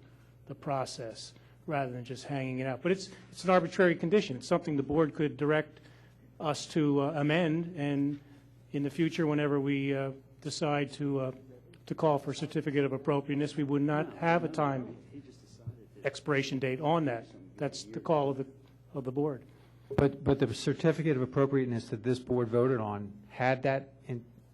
the process rather than just hanging it out. But it's an arbitrary condition. It's something the board could direct us to amend, and in the future, whenever we decide to call for certificate of appropriateness, we would not have a time expiration date on that. That's the call of the board. But the certificate of appropriateness that this board voted on had that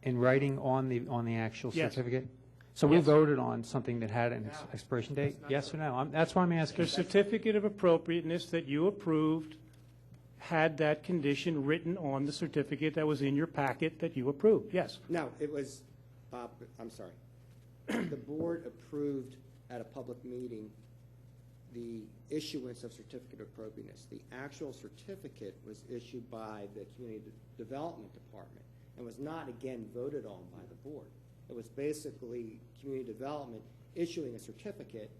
in writing on the actual Yes. certificate? So we voted on something that had an expiration date? Yes or no? That's why I'm asking. The certificate of appropriateness that you approved had that condition written on the certificate that was in your packet that you approved, yes. No, it was, Bob, I'm sorry. The board approved at a public meeting the issuance of certificate of appropriateness. The actual certificate was issued by the Community Development Department and was not again voted on by the board. It was basically Community Development issuing a certificate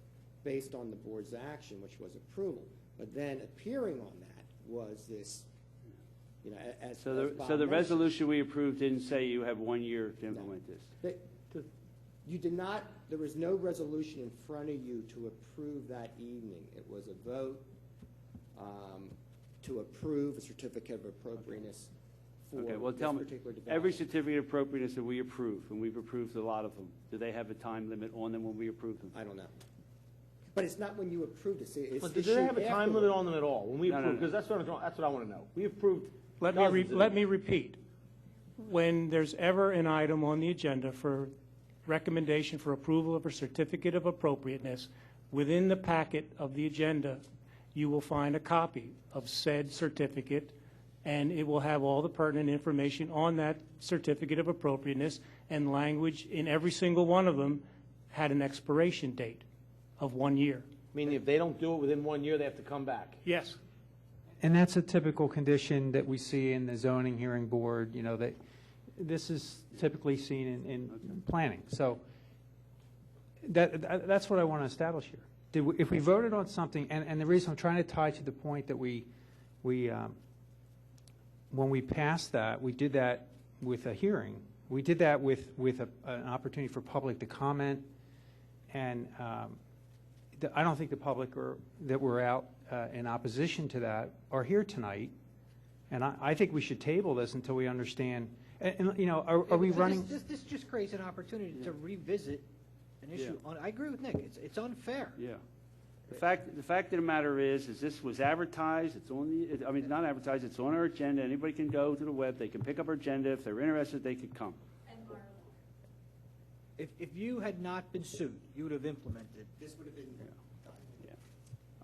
based on the board's action, which was approval. But then appearing on that was this, you know, as So Bob the mentioned. resolution we approved didn't say you have 1 year to implement this? You did not, there was no resolution in front of you to approve that evening. It was a vote to approve a certificate of appropriateness for Okay, well, this tell me, particular development. every certificate of appropriateness that we approve, and we've approved a lot of them, do they have a time limit on them when we approve them? I don't know. But it's not when you approve it. See, it's But do issued they have a time afterward. limit on them at all? When we No, no, approve, no. because that's what I want to know. We approved Let me repeat. When there's ever an item on the agenda for recommendation for approval of a certificate of appropriateness, within the packet of the agenda, you will find a copy of said certificate, and it will have all the pertinent information on that certificate of appropriateness, and language in every single one of them had an expiration date of 1 year. Meaning if they don't do it within 1 year, they have to come back. Yes. And that's a typical condition that we see in the zoning hearing board, that this is typically seen in planning. So that's what I want to establish here. If we voted on something, and the reason I'm trying to tie to the point that we when we passed that, we did that with a hearing. We did that with an opportunity for public to comment, and I don't think the public that were out in opposition to that are here tonight, and I think we should table this until we understand. Are we running? This just creates an opportunity to revisit an issue. I agree with Nick. It's unfair. Yeah. The fact of the matter is this was advertised, it's on not advertised, it's on our agenda, anybody can go to the web, they can pick up our agenda, if they're interested, they could come. If you had not been sued, you would have implemented. This would have been done.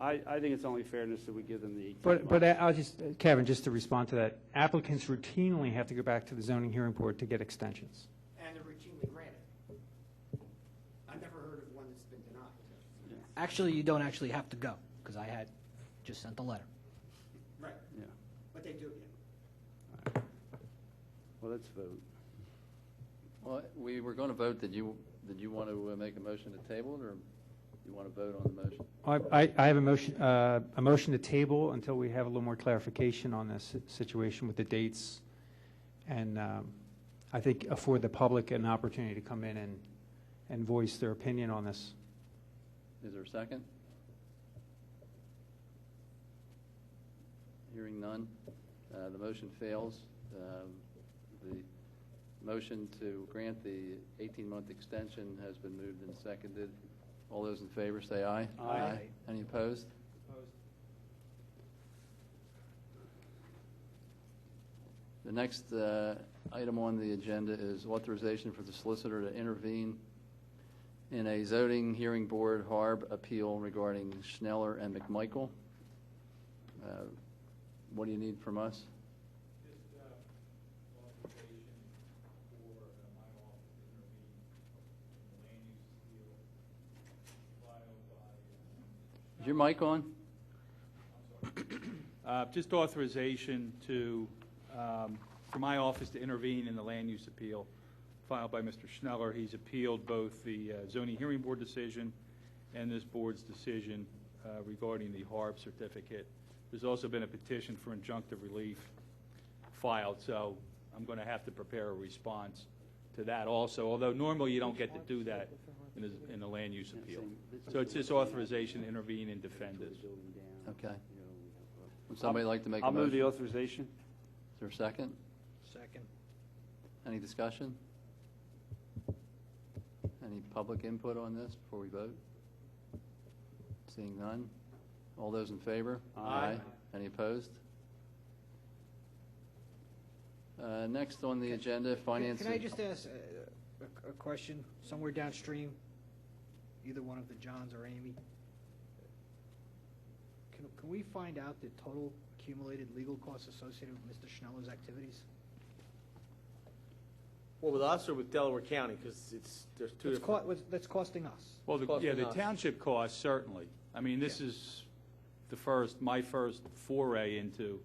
I think it's only fairness that we give them the 18 But months. I'll just, Kevin, just to respond to that, applicants routinely have to go back to the zoning hearing board to get extensions. And they're routinely granted. I've never heard of one that's been denied. Actually, you don't actually have to go, because I had just sent a letter. Right. Yeah. But they do, yeah. Well, let's vote. Well, we were going to vote. Did you want to make a motion to table it, or you want to vote on the motion? I have a motion to table until we have a little more clarification on this situation with the dates, and I think afford the public an opportunity to come in and voice their opinion on this. Is there a second? Hearing none, the motion fails. The motion to grant the 18-month extension has been moved and seconded. All those in favor say aye. Aye. Any opposed? The next item on the agenda is authorization for the solicitor to intervene in a zoning hearing board HARB appeal regarding Schneller and McMichael. What do you need from us? Is your mic on? Just authorization for my office to intervene in the land use appeal filed by Mr. Schneller. He's appealed both the zoning hearing board decision and this board's decision regarding the HARB certificate. There's also been a petition for injunctive relief filed, so I'm going to have to prepare a response to that also, although normally you don't get to do that in a land use appeal. So it's just authorization to intervene and defend this. Okay. Would somebody like to make a I'll motion? move the authorization. Is there a second? Second. Any discussion? Any public input on this before we vote? Seeing none. All those in favor? Aye. Any opposed? Next on the agenda, finance. Can I just ask a question? Somewhere downstream, either one of the Johns or Amy, can we find out the total accumulated legal costs associated with Mr. Schneller's activities? Well, with us or with Delaware County? Because there's two different. That's costing us. Well, the Costing us. township costs, certainly. I mean, this is my first foray into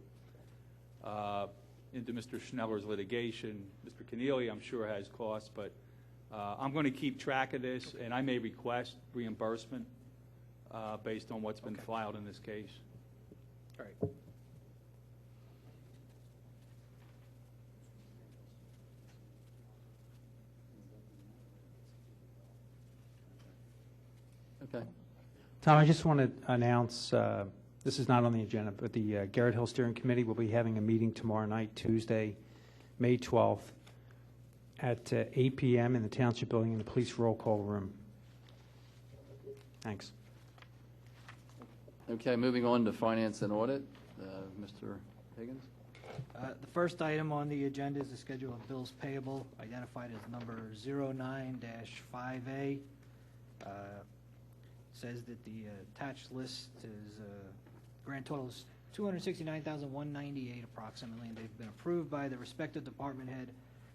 Mr. Schneller's litigation. Mr. Keneally, I'm sure, has costs, but I'm going to keep track of this, and I may request reimbursement based on what's been filed in this case. All right. Okay. Tom, I just want to announce this is not on the agenda, but the Garrett Hill Steering Committee will be having a meeting tomorrow night, Tuesday, May 12th, at 8 p.m. in the Township Building in the police roll call room. Thanks. Okay, moving on to finance and audit. Mr. Higgins? The first item on the agenda is the schedule of bills payable, identified as number 09-5A. Says that the attached list is, grand total is $269,198 approximately, and they've been approved by the respective department head,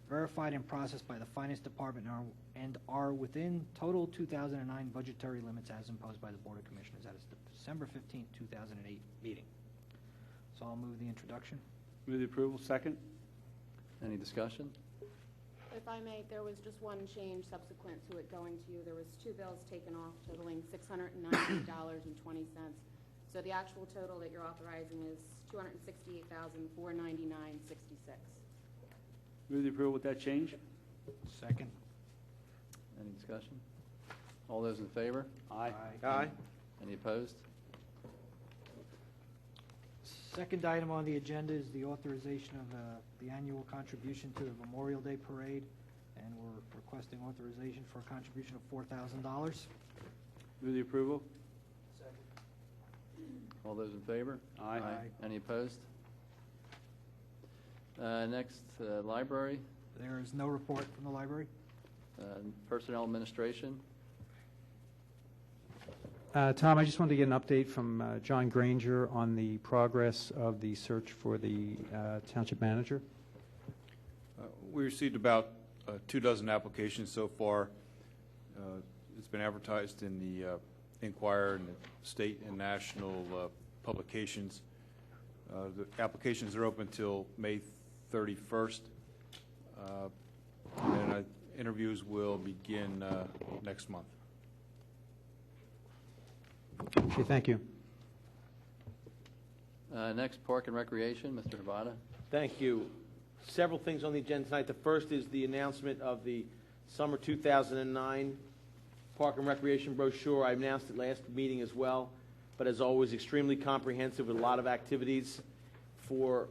verified and processed by the finance department, and are within total 2009 budgetary limits as imposed by the Board of Commissioners at its December 15, 2008 meeting. So I'll move the introduction. Move the approval. Second. Any discussion? If I may, there was just one change subsequent to it going to you. There was two bills taken off totaling $690.20. So the actual total that you're authorizing is $268,499.66. Move the approval with that change. Second. Any discussion? All those in favor? Aye. Aye. Any opposed? Second item on the agenda is the authorization of the annual contribution to the Memorial Day Parade, and we're requesting authorization for a contribution of $4,000. Move the approval. All those in favor? Aye. Any opposed? Next, library, There is no report from the library. personnel administration. Tom, I just wanted to get an update from John Granger on the progress of the search for the township manager. We received about 24 applications so far. It's been advertised in the Inquirer and the state and national publications. The applications are open till May 31st, and interviews will begin next month. Okay, thank you. Next, park and recreation, Mr. Havada. Thank you. Several things on the agenda tonight. The first is the announcement of the summer 2009 Park and Recreation brochure. I announced it last meeting as well, but as always, extremely comprehensive with a lot of activities for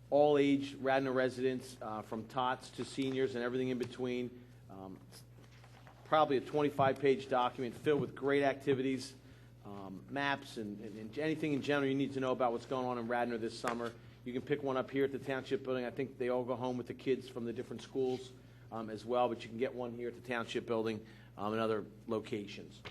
all age Radnor residents, from tots to seniors and everything in between. Probably a 25-page document filled with great activities, maps, and anything in general you need to know about what's going on in Radnor this summer. You can pick one up here at the Township Building. I think they all go home with the kids from the different schools as well, but you can get one here at the Township Building and other locations.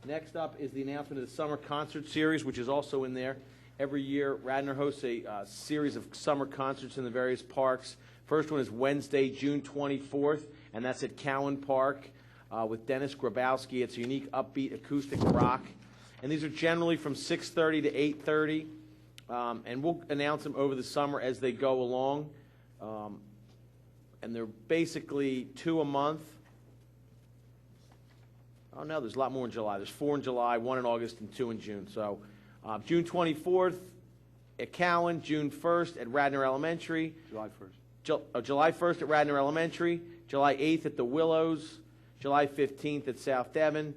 Next up is the announcement of the summer concert series, which is also in there. Every year, Radnor hosts a series of summer concerts in the various parks. First one is Wednesday, June 24th, and that's at Cowan Park with Dennis Grabowski. It's a unique, upbeat, acoustic rock. And these are generally from 6:30 to 8:30. And we'll announce them over the summer as they go along. And they're basically 2 a month. Oh, no, there's a lot more in July. There's 4 in July, 1 in August, and 2 in June. So June 24th at Cowan, June 1st at Radnor Elementary. July 1st. July 1st at Radnor Elementary, July 8th at the Willows, July 15th at South Devon,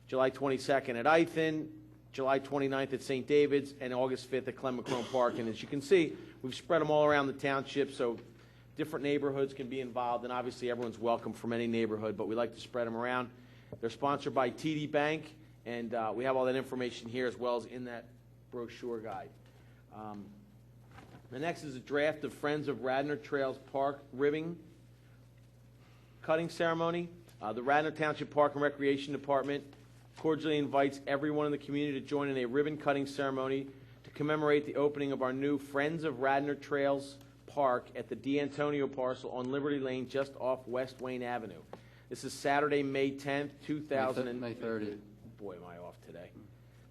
July 22nd at Ithan, July 29th at St. David's, and August 5th at Clement Crone Park. And as you can see, we've spread them all around the township, so different neighborhoods can be involved, and obviously everyone's welcome from any neighborhood, but we like to spread them around. They're sponsored by TD Bank, and we have all that information here as well as in that brochure guide. The next is a draft of Friends of Radnor Trails Park ribbon cutting ceremony. The Radnor Township Park and Recreation Department cordially invites everyone in the community to join in a ribbon cutting ceremony to commemorate the opening of our new Friends of Radnor Trails Park at the D'Antonio parcel on Liberty Lane just off West Wayne Avenue. This is Saturday, May 10th, 2000. May 30th. Boy, am I off today.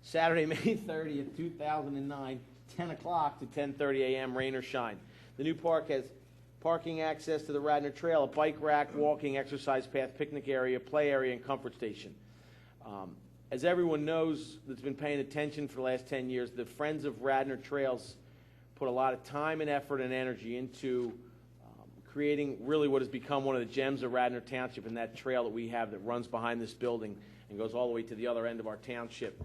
Saturday, May 30th, 2009, 10 o'clock to 10:30 a.m., rain or shine. The new park has parking access to the Radnor Trail, a bike rack, walking, exercise path, picnic area, play area, and comfort station. As everyone knows that's been paying attention for the last 10 years, the Friends of Radnor Trails put a lot of time and effort and energy into creating really what has become one of the gems of Radnor Township, and that trail that we have that runs behind this building and goes all the way to the other end of our township.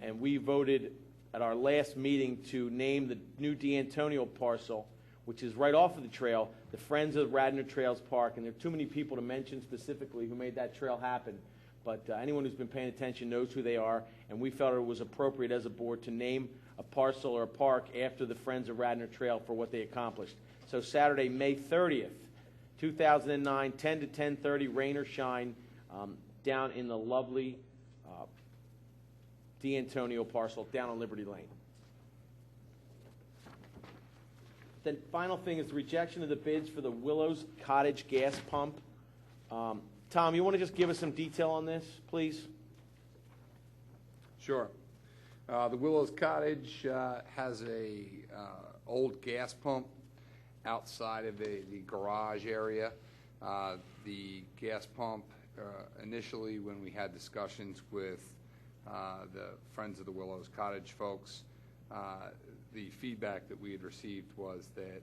And we voted at our last meeting to name the new D'Antonio parcel, which is right off of the trail, the Friends of Radnor Trails Park. And there are too many people to mention specifically who made that trail happen. But anyone who's been paying attention knows who they are, and we felt it was appropriate as a board to name a parcel or a park after the Friends of Radnor Trail for what they accomplished. So Saturday, May 30th, 2009, 10 to 10:30, rain or shine, down in the lovely D'Antonio parcel down on Liberty Lane. The final thing is the rejection of the bids for the Willows Cottage gas pump. Tom, you want to just give us some detail on this, please? Sure. The Willows Cottage has a old gas pump outside of the garage area. The gas pump, initially when we had discussions with the Friends of the Willows Cottage folks, the feedback that we had received was that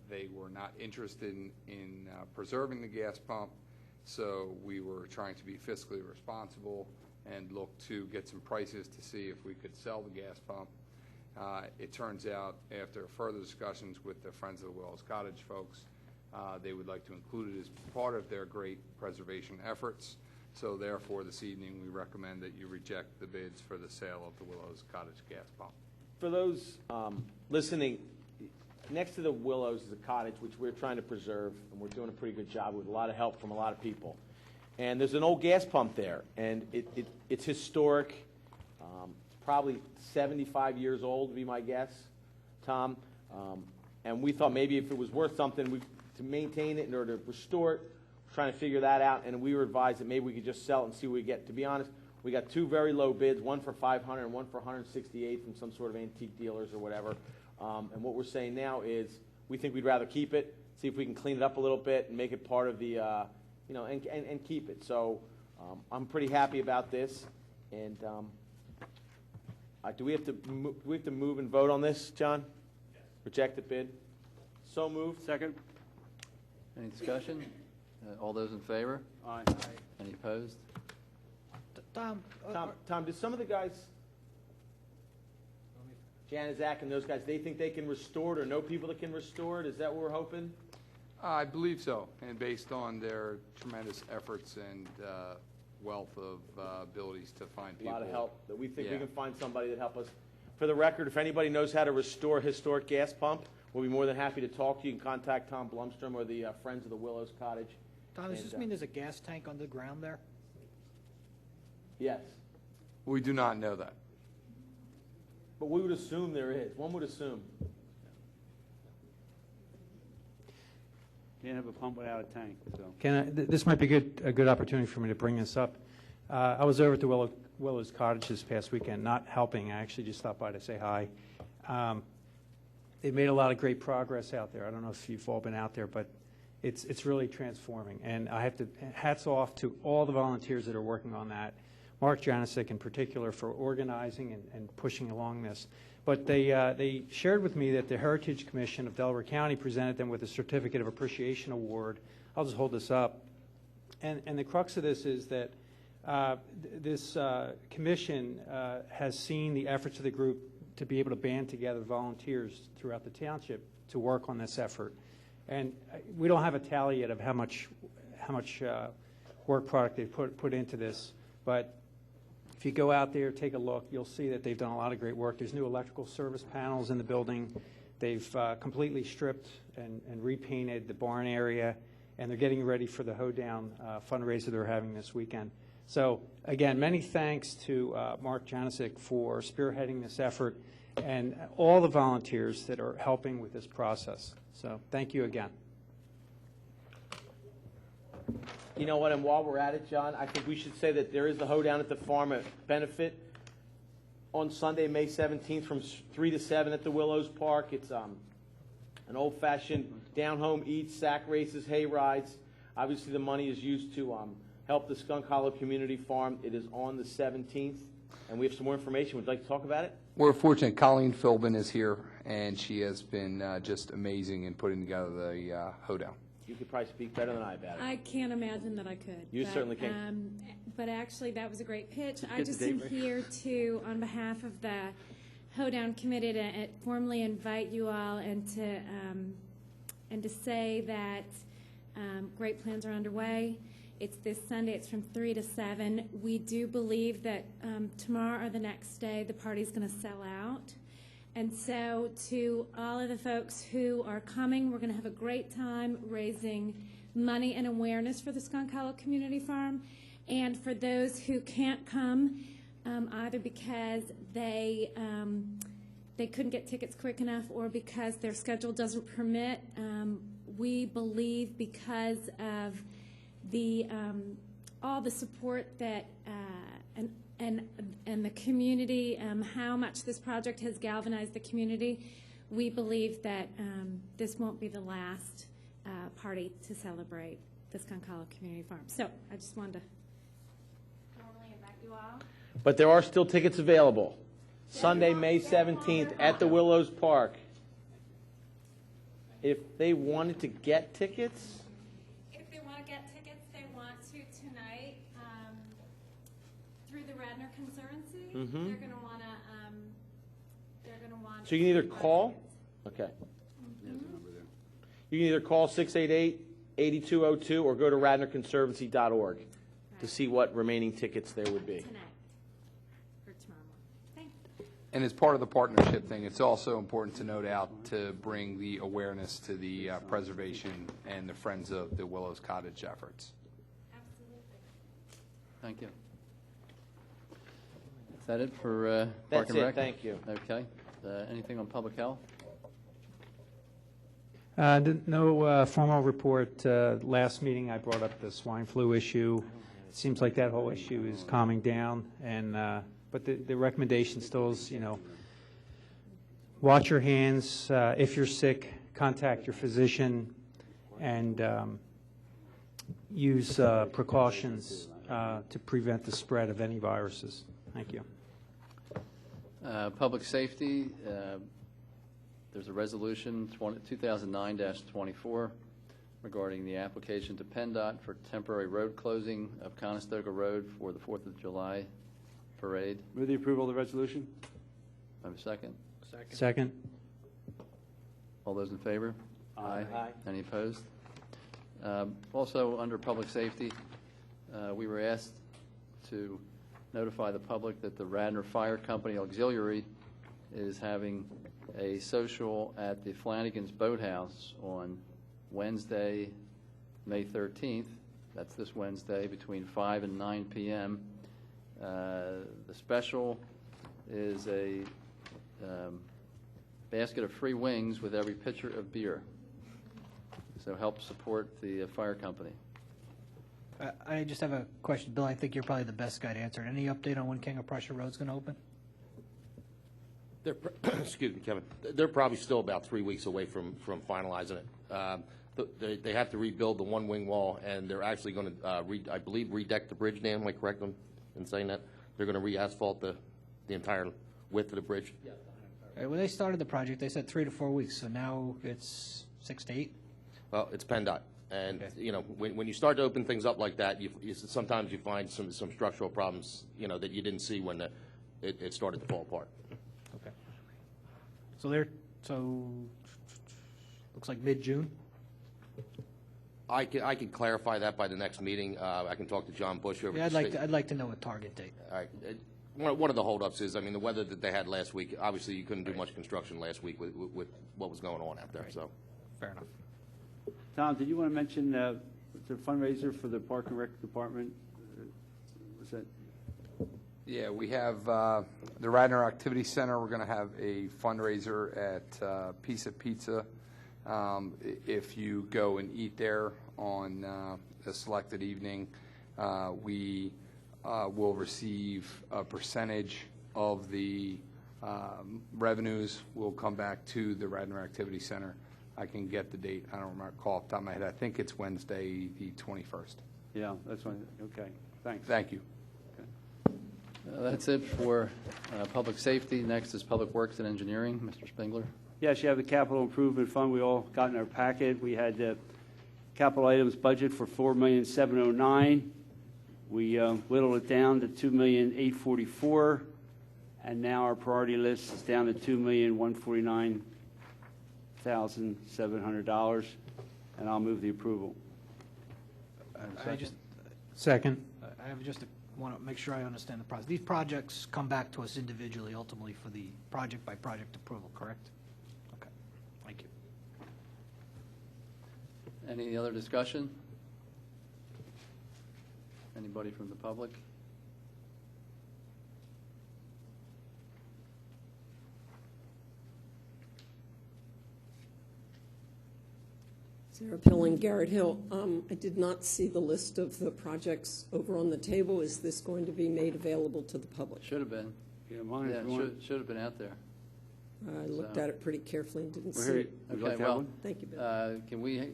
they were not interested in preserving the gas pump, so we were trying to be fiscally responsible and look to get some prices to see if we could sell the gas pump. It turns out, after further discussions with the Friends of the Willows Cottage folks, they would like to include it as part of their great preservation efforts. So therefore, this evening, we recommend that you reject the bids for the sale of the Willows Cottage gas pump. For those listening, next to the Willows is a cottage which we're trying to preserve, and we're doing a pretty good job with a lot of help from a lot of people. And there's an old gas pump there, and it's historic. It's probably 75 years old, would be my guess, Tom. And we thought maybe if it was worth something to maintain it in order to restore it, we're trying to figure that out, and we were advised that maybe we could just sell it and see what we get. To be honest, we got two very low bids, one for $500 and one for $168 from some sort of antique dealers or whatever. And what we're saying now is we think we'd rather keep it, see if we can clean it up a little bit and make it part of the, and keep it. So I'm pretty happy about this. And do we have to move and vote on this, John? Yes. Reject the bid? So moved. Second. Any discussion? All those in favor? Aye. Any opposed? Tom, do some of the guys, Jan, Zach, and those guys, they think they can restore it or know people that can restore it? Is that what we're hoping? I believe so, and based on their tremendous efforts and wealth of abilities to find people. A lot of help, that we think we can find somebody that help us. For the record, if anybody knows how to restore a historic gas pump, we'll be more than happy to talk to you. You can contact Tom Blumstrom or the Friends of the Willows Cottage. Tom, does this mean there's a gas tank underground there? Yes. We do not know that. But we would assume there is. One would assume. Can't have a pump without a tank. So. This might be a good opportunity for me to bring this up. I was over at the Willows Cottage this past weekend, not helping. I actually just stopped by to say hi. They've made a lot of great progress out there. I don't know if you've all been out there, but it's really transforming. And I have to hats off to all the volunteers that are working on that. Mark Janisic in particular for organizing and pushing along this. But they shared with me that the Heritage Commission of Delaware County presented them with a Certificate of Appreciation Award. I'll just hold this up. And the crux of this is that this commission has seen the efforts of the group to be able to band together volunteers throughout the township to work on this effort. And we don't have a tally yet of how much work product they've put into this, but if you go out there, take a look, you'll see that they've done a lot of great work. There's new electrical service panels in the building. They've completely stripped and repainted the barn area, and they're getting ready for the hoedown fundraiser they're having this weekend. So, again, many thanks to Mark Janisic for spearheading this effort and all the volunteers that are helping with this process. So, thank you again. You know what, and while we're at it, John, I think we should say that there is the hoedown at the farm at benefit on Sunday, May 17th from 3 to 7 at the Willows Park. It's an old-fashioned down-home eats, sack races, hay rides. Obviously, the money is used to help the Skunk Hollow Community Farm. It is on the 17th, and we have some more information. Would you like to talk about it? We're fortunate. Colleen Philbin is here, and she has been just amazing in putting together the hoedown. You could probably speak better than I about it. I can't imagine that I could. You certainly can. But actually, that was a great pitch. I just am here to, on behalf of the Hoedown Committee to formally invite you all and to say that great plans are underway. It's this Sunday. It's from 3 to 7. We do believe that tomorrow or the next day the party's going to sell out. And so to all of the folks who are coming, we're going to have a great time raising money and awareness for the Skunk Hollow Community Farm. And for those who can't come, either because they couldn't get tickets quick enough or because their schedule doesn't permit, we believe because of the all the support that and the community, how much this project has galvanized the community, we believe that this won't be the last party to celebrate the Skunk Hollow Community Farm. So I just wanted to formally invite you all. But there are still tickets available. Sunday, May 17th at the Willows Park. If they wanted to get tickets, If they want to get tickets, they want to tonight through the Radnor Conservancy. Mhm. They're going to want to. They're going to want. so you can either call. Okay. You can either call 688-8202 or go to radnorconservancy.org to see what remaining tickets there would be. Tonight or tomorrow morning. Thank you. And as part of the partnership thing, it's also important to note out to bring the awareness to the preservation and the Friends of the Willows Cottage efforts. Absolutely. Thank you. Is that it for Park That's and it, Rec? thank you. Okay. Anything on public health? No formal report. Last meeting, I brought up the swine flu issue. It seems like that whole issue is calming down, and but the recommendation still is, wash your hands. If you're sick, contact your physician, and use precautions to prevent the spread of any viruses. Thank you. Public safety, there's a resolution 2009-24 regarding the application to PennDOT for temporary road closing of Conestoga Road for the 4th of July parade. Move the approval of the resolution. Have a second? Second. All those in favor? Aye. Aye. Any opposed? Also, under public safety, we were asked to notify the public that the Radnor Fire Company Auxiliary is having a social at the Flanagan's Boathouse on Wednesday, May 13th. That's this Wednesday between 5 and 9 p.m. The special is a basket of free wings with every pitcher of beer. So help support the fire company. I just have a question, Bill. I think you're probably the best guy to answer. Any update on when King of Prussia Road's going to open? They're, excuse me, Kevin. They're probably still about 3 weeks away from finalizing it. They have to rebuild the one wing wall, and they're actually going to, I believe, redeck the bridge dam. Am I correct in saying that? They're going to re-asphalt the entire width of the bridge. When they started the project, they said 3 to 4 weeks. So now it's 6 to 8. Well, it's PennDOT. And, when you start to open things up like that, sometimes you find some structural problems, that you didn't see when it started to fall apart. Okay. So looks like mid-June? I can clarify that by the next meeting. I can talk to John Bush over. Yeah, I'd like to know a target date. All right. One of the holdups is, the weather that they had last week. Obviously, you couldn't do much construction last week with what was going on out there. Right. So, fair enough. Tom, did you want to mention the fundraiser for the Park and Rec Department? Was that? Yeah, we have the Radnor Activity Center. We're going to have a fundraiser at Pizza Pizza. If you go and eat there on a selected evening, we will receive a percentage of the revenues. Will come back to the Radnor Activity Center. I can get the date. I don't recall off the top of my head. I think it's Wednesday, the 21st. Yeah, that's one. Okay, thanks. Thank you. That's it for public safety. Next is Public Works and Engineering. Mr. Spengler. Yes, you have the capital improvement fund. We all got in our packet. We had the capital items budget for $4,709,000. We whittled it down to $2,844,000, and now our priority list is down to $2,149,700, and I'll move the approval. Second. I have just want to make sure I understand the process. These projects come back to us individually, ultimately, for the project-by-project approval, correct? Okay, thank you. Any other discussion? Anybody from the public? Sarah Pilling, Garrett Hill. I did not see the list of the projects over on the table. Is this going to be made available to the public? Should have been. Yeah, mine Yeah, should have been out there. I looked So- at it pretty carefully and didn't We're see here. it. Would you Okay, like to have well, one? Thank you, Bill. can we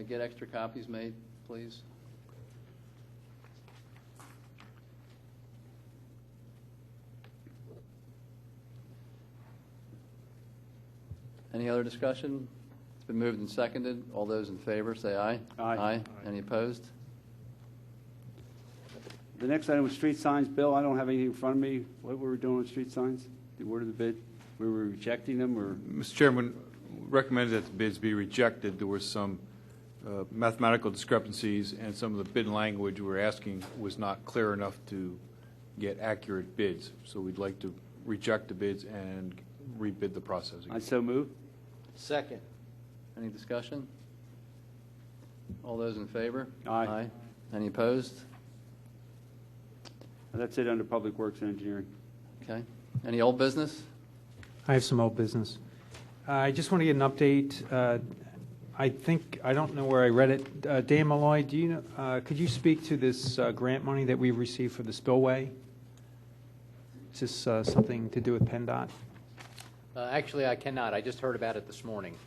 get extra copies made, please? Any other discussion? It's been moved and seconded. All those in favor, say aye. Aye. Any opposed? The next item was street signs. Bill, I don't have anything in front of me. What were we doing with street signs? The word of the bid? We were rejecting them, or? Mr. Chairman, recommended that the bids be rejected. There were some mathematical discrepancies, and some of the bid language we were asking was not clear enough to get accurate bids. So we'd like to reject the bids and rebid the process again. I so move. Second. Any discussion? All those in favor? Aye. Any opposed? That's it under Public Works and Engineering. Okay. Any old business? I have some old business. I just want to get an update. I don't know where I read it. Dan Malloy, do you know, could you speak to this grant money that we received for the spillway? Is this something to do with PennDOT? Actually, I cannot. I just heard about it this morning.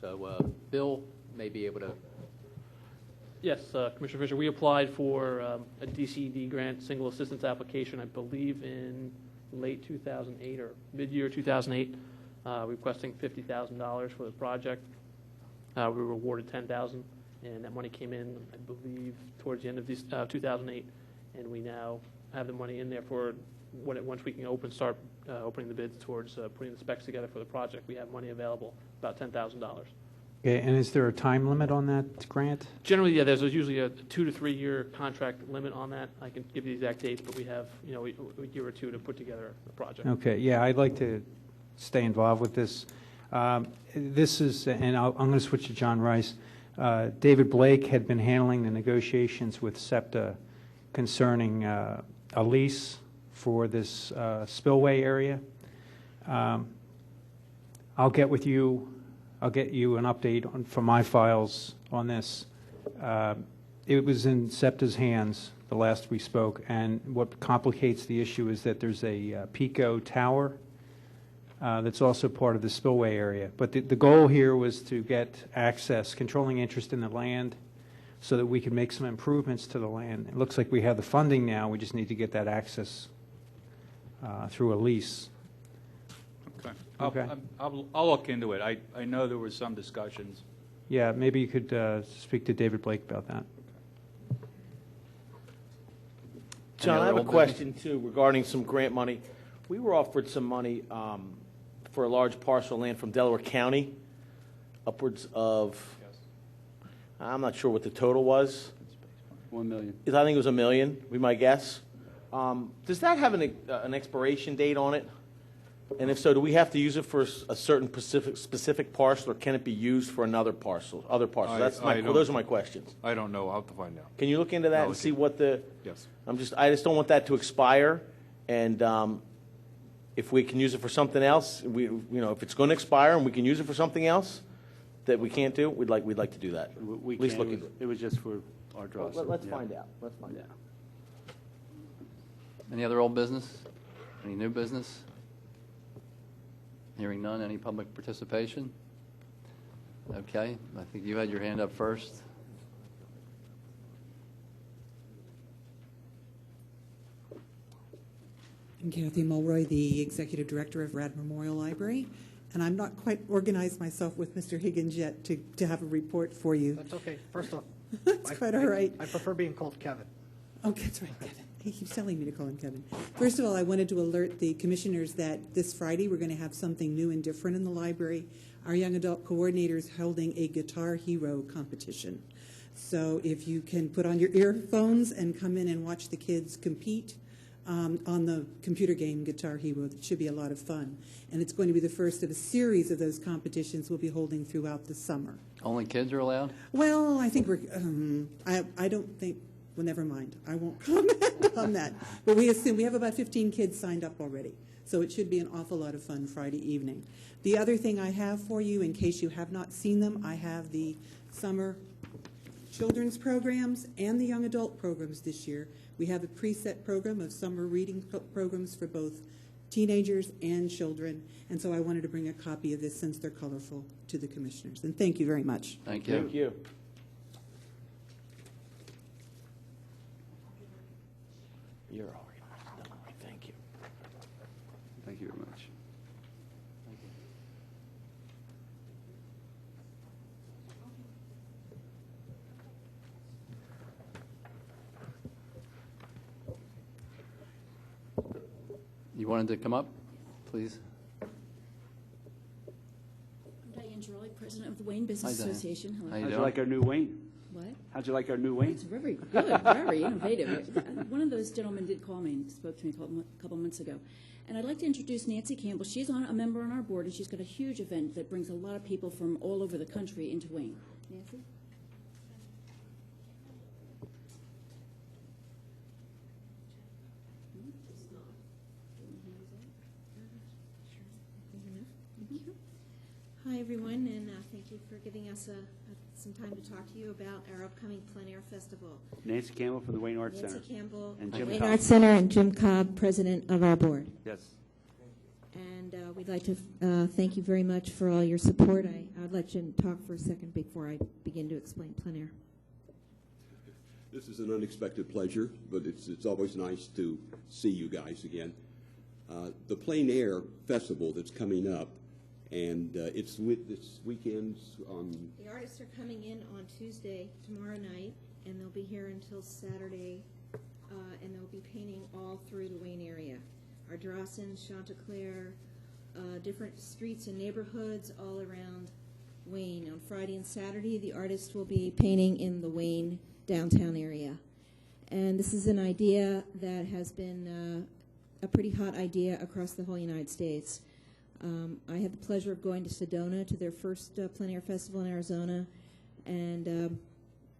So Bill may be able to. Yes, Commissioner Fisher, we applied for a DCD grant, single assistance application, I believe in late 2008 or mid-year 2008, requesting $50,000 for the project. We were awarded $10,000, and that money came in, I believe, towards the end of this, 2008, and we now have the money in there for once we can start opening the bids towards putting the specs together for the project. We have money available, about $10,000. Okay, and is there a time limit on that grant? Generally, yeah, there's usually a 2 to 3 year contract limit on that. I can give you the exact dates, but we have, a year or two to put together the project. Okay, yeah, I'd like to stay involved with this. This is, and I'm going to switch to John Rice. David Blake had been handling the negotiations with SEPTA concerning a lease for this spillway area. I'll get with you. I'll get you an update from my files on this. It was in SEPTA's hands the last we spoke, and what complicates the issue is that there's a Pico tower that's also part of the spillway area. But the goal here was to get access, controlling interest in the land, so that we can make some improvements to the land. It looks like we have the funding now. We just need to get that access through a lease. Okay. I'll look into it. I know there were some discussions. Yeah, maybe you could speak to David Blake about that. John, I have a question, too, regarding some grant money. We were offered some money for a large parcel of land from Delaware County, upwards of, I'm not sure what the total was. $1 million. I think it was $1 million, we might guess. Does that have an expiration date on it? And if so, do we have to use it for a certain specific parcel, or can it be used for other parcels? Those are my questions. I don't know. I'll have to find out. Can you look into that No, and we see can- what the? Yes. I just don't want that to expire, and if we can use it for something else, if it's going to expire and we can use it for something else that we can't do, we'd like to do that. We At least can't. look into it. It was just for our draw. Let's find out. Let's find out. Any other old business? Any new business? Hearing none, any public participation? Okay, I think you had your hand up first. I'm Kathy Mulroy, the Executive Director of Radnor Memorial Library, and I'm not quite organized myself with Mr. Higgins yet to have a report for you. That's okay. First off, That's quite all right. I prefer being called Kevin. Okay, that's right, Kevin. He keeps telling me to call him Kevin. First of all, I wanted to alert the commissioners that this Friday we're going to have something new and different in the library. Our young adult coordinator is holding a Guitar Hero competition. So if you can put on your earphones and come in and watch the kids compete on the computer game Guitar Hero, it should be a lot of fun. And it's going to be the first of a series of those competitions we'll be holding throughout the summer. Only kids are allowed? Well, I think I don't think, well, never mind. I won't comment on that. But we assume we have about 15 kids signed up already. So it should be an awful lot of fun Friday evening. The other thing I have for you, in case you have not seen them, I have the summer children's programs and the young adult programs this year. We have a preset program of summer reading programs for both teenagers and children. And so I wanted to bring a copy of this since they're colorful to the commissioners. And thank you very much. Thank you. Thank you. You're all right. Don't worry. Thank you. Thank you very much. You wanted to come up, please? I'm Diane Jolly, president of the Wayne Business Hi, Diane. Association. Hello. How you How'd you doing? like our new Wayne? What? How'd you like our new Wayne? It's very good, very innovative. One of those gentlemen did call me and spoke to me a couple months ago. And I'd like to introduce Nancy Campbell. She's a member on our board, and she's got a huge event that brings a lot of people from all over the country into Wayne. Nancy? Hi, everyone, and thank you for giving us some time to talk to you about our upcoming plein air festival. Nancy Campbell from the Wayne Arts Center. Nancy Campbell, And Jim Wayne Cobb. Arts Center, and Jim Cobb, president of our board. Yes. And we'd like to thank you very much for all your support. I'd let you talk for a second before I begin to explain plein air. This is an unexpected pleasure, but it's always nice to see you guys again. The Plein Air Festival that's coming up, and it's this weekend on... The artists are coming in on Tuesday, tomorrow night, and they'll be here until Saturday, and they'll be painting all through the Wayne area. Ardrossan, Chanticleer, different streets and neighborhoods all around Wayne. On Friday and Saturday, the artists will be painting in the Wayne downtown area. And this is an idea that has been a pretty hot idea across the whole United States. I had the pleasure of going to Sedona to their first plein air festival in Arizona, and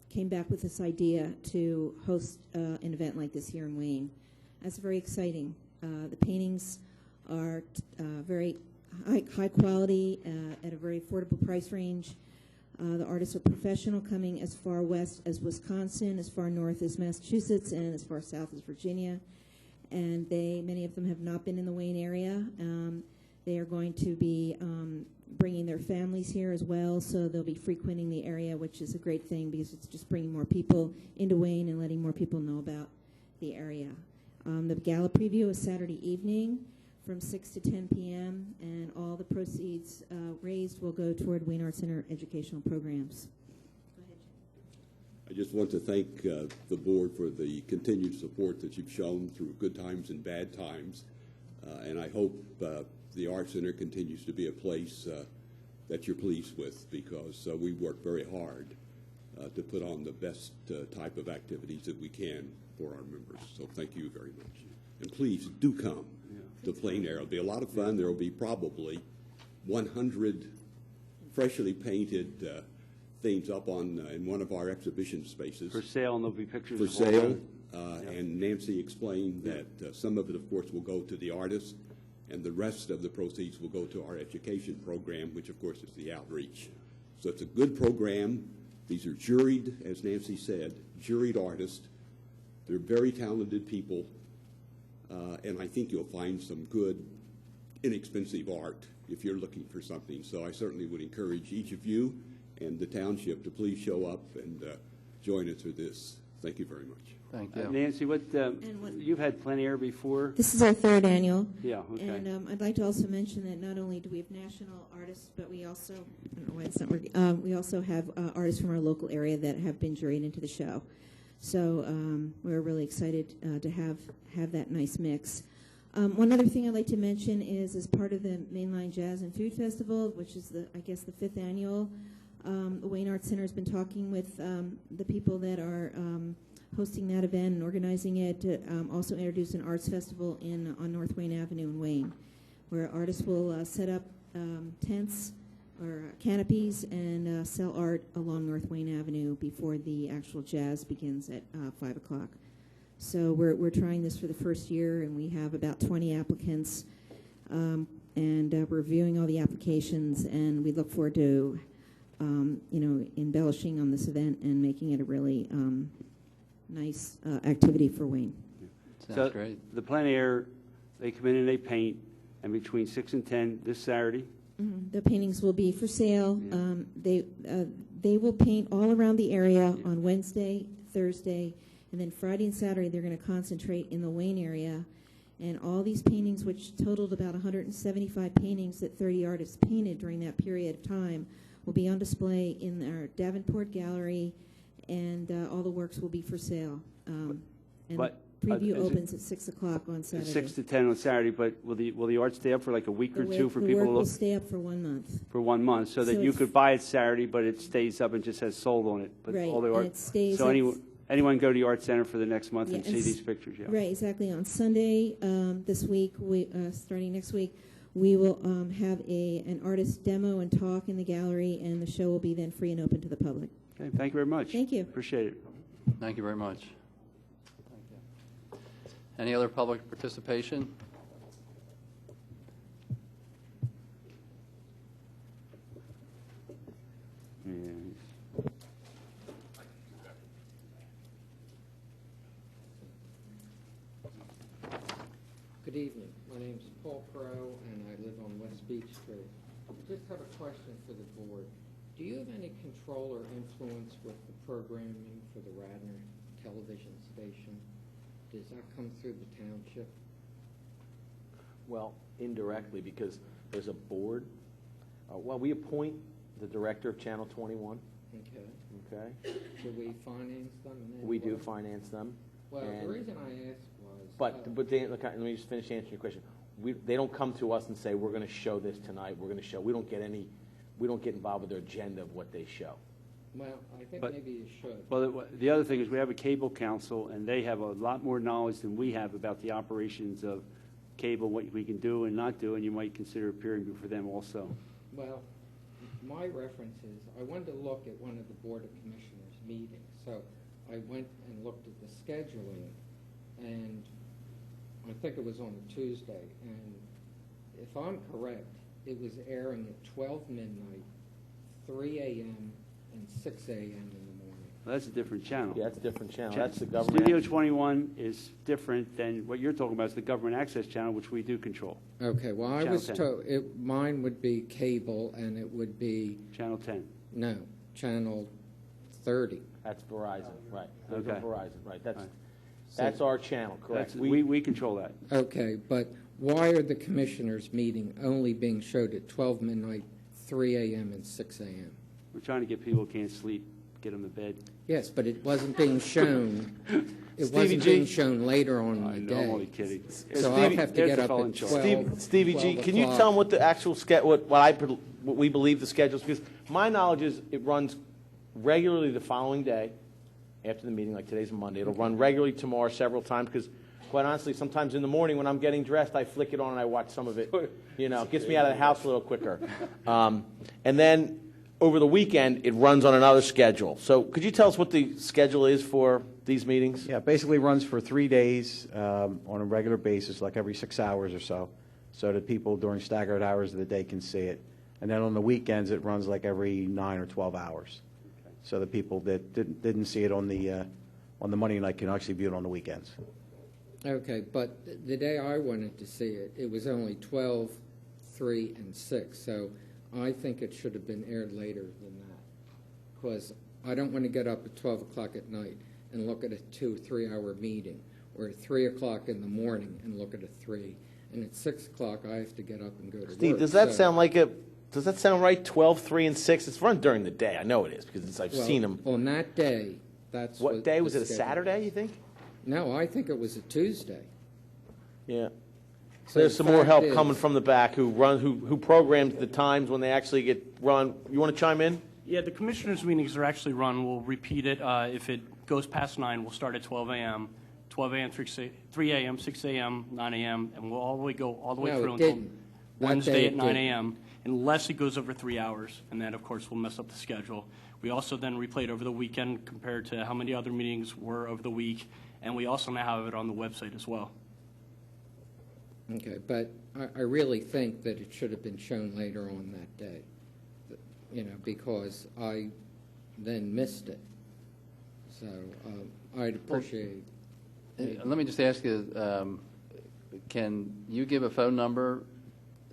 came back with this idea to host an event like this here in Wayne. That's very exciting. The paintings are very high quality at a very affordable price range. The artists are professional, coming as far west as Wisconsin, as far north as Massachusetts, and as far south as Virginia. And many of them have not been in the Wayne area. They are going to be bringing their families here as well, so they'll be frequenting the area, which is a great thing because it's just bringing more people into Wayne and letting more people know about the area. The gala preview is Saturday evening from 6 to 10 p.m., and all the proceeds raised will go toward Wayne Arts Center educational programs. I just want to thank the board for the continued support that you've shown through good times and bad times, and I hope the Arts Center continues to be a place that you're pleased with, because we work very hard to put on the best type of activities that we can for our members. So thank you very much. And please do come to Plein Air. It'll be a lot of fun. There will be probably 100 freshly painted things up in one of our exhibition spaces. For sale, and there'll be pictures For of sale. all of them. And Nancy explained that some of it, of course, will go to the artists, and the rest of the proceeds will go to our education program, which, of course, is the outreach. So it's a good program. These are juried, as Nancy said, juried artists. They're very talented people, and I think you'll find some good, inexpensive art if you're looking for something. So I certainly would encourage each of you and the township to please show up and join us for this. Thank you very much. Thank you. Nancy, you've had plein air before? This is our third annual. Yeah, okay. And I'd like to also mention that not only do we have national artists, but we also, I don't know why it's not working, we also have artists from our local area that have been juried into the show. So we're really excited to have that nice mix. One other thing I'd like to mention is, as part of the Mainline Jazz and Food Festival, which is I guess the 5th annual, the Wayne Arts Center has been talking with the people that are hosting that event and organizing it to also introduce an arts festival on North Wayne Avenue in Wayne, where artists will set up tents or canopies and sell art along North Wayne Avenue before the actual jazz begins at 5 o'clock. So we're trying this for the first year, and we have about 20 applicants, and we're reviewing all the applications, and we look forward to embellishing on this event and making it a really nice activity for Wayne. Sounds great. The plein air, they come in and they paint, and between 6 and 10 this Saturday. The paintings will be for sale. They will paint all around the area on Wednesday, Thursday, and then Friday and Saturday they're going to concentrate in the Wayne area. And all these paintings, which totaled about 175 paintings that 30 artists painted during that period of time, will be on display in our Davenport Gallery, and all the works will be for sale. And preview opens at 6 o'clock on Saturday. 6 to 10 on Saturday, but will the art stay up for like a week or two for people to The work look? will stay up for 1 month. For 1 month, so that you could buy it Saturday, but it stays up and just has sold on it. But Right, all the and art. it stays So at- anyone go to the Art Center for the next month and Yeah, see and these pictures, yeah. Right, exactly. On Sunday this week, starting next week, we will have an artist demo and talk in the gallery, and the show will be then free and open to the public. Okay, thank you very much. Thank you. Appreciate it. Thank you very much. Any other public participation? Good evening. My name is Paul Crow, and I live on West Beach Street. I just have a question for the board. Do you have any control or influence with the programming for the Radnor television station? Does that come through the township? Well, indirectly, because there's a board. Well, we appoint the director of Channel 21. Okay. Okay. Do we finance them? in any We do way? finance them. Well, and- the reason I asked was... But Dan, look, let me just finish answering your question. They don't come to us and say, we're going to show this tonight, we're going to show. We don't get involved with their agenda of what they show. Well, I think But- maybe you should. Well, the other thing is we have a cable council, and they have a lot more knowledge than we have about the operations of cable, what we can do and not do, and you might consider appearing before them also. Well, my reference is, I wanted to look at one of the Board of Commissioners meetings. So I went and looked at the scheduling, and I think it was on a Tuesday. And if I'm correct, it was airing at 12 midnight, 3 a.m., and 6 a.m. in the morning. Well, that's a different channel. Yeah, that's a different channel. That's the government. Studio access. 21 is different than what you're talking about. It's the government access channel, which we do control. Okay, well, I Channel was 10. told, mine would be cable, and it would be... Channel 10. No, Channel 30. That's Verizon, right. Those Okay. are Verizon, right. That's Right. that's our channel, correct. We control that. Okay, but why are the commissioners meeting only being showed at 12 midnight, 3 a.m., and 6 a.m.? We're trying to get people who can't sleep, get them to bed. Yes, but it wasn't being shown. It Stevie wasn't G. being shown later on in the know, day. I'm only kidding. So I'd have to get up at 12. Stevie G, 12 can you o'clock. tell them what the actual what we believe the schedule is? Because my knowledge is it runs regularly the following day after the meeting, like today's Monday. It'll run regularly tomorrow several times because, quite honestly, sometimes in the morning when I'm getting dressed, I flick it on and I watch some of it. You know, it gets me out of the house a little quicker. And then over the weekend, it runs on another schedule. So could you tell us what the schedule is for these meetings? Yeah, it basically runs for 3 days on a regular basis, like every 6 hours or so that people during staggered hours of the day can see it. And then on the weekends, it runs like every 9 or 12 hours. So the people that didn't see it on the Monday night can actually view it on the weekends. Okay, but the day I wanted to see it, it was only 12, 3, and 6. So I think it should have been aired later than that. Because I don't want to get up at 12 o'clock at night and look at a 2 or 3 hour meeting, or at 3 o'clock in the morning and look at a 3. And at 6 o'clock, I have to get up and go to work. Steve, does that So- sound like does that sound right? 12, 3, and 6? It's run during the day. I know it is because I've Well, seen them. On that day, That's What day? the Was it a schedule Saturday, is. you think? No, I think it was a Tuesday. Yeah. So There's the some more fact help is- coming from the back who programs the times when they actually get run. You want to chime in? Yeah, the commissioners' meetings are actually run. We'll repeat it. If it goes past 9, we'll start at 12 a.m., 3 a.m., 6 a.m., 9 a.m., and we'll go all the way No, through it until didn't. That Wednesday day at it 9 didn't. a.m., unless it goes over 3 hours, and that, of course, will mess up the schedule. We also then replay it over the weekend compared to how many other meetings were over the week, and we also now have it on the website as well. Okay, but I really think that it should have been shown later on that day, because I then missed it. So I'd appreciate. Let me just ask you, can you give a phone number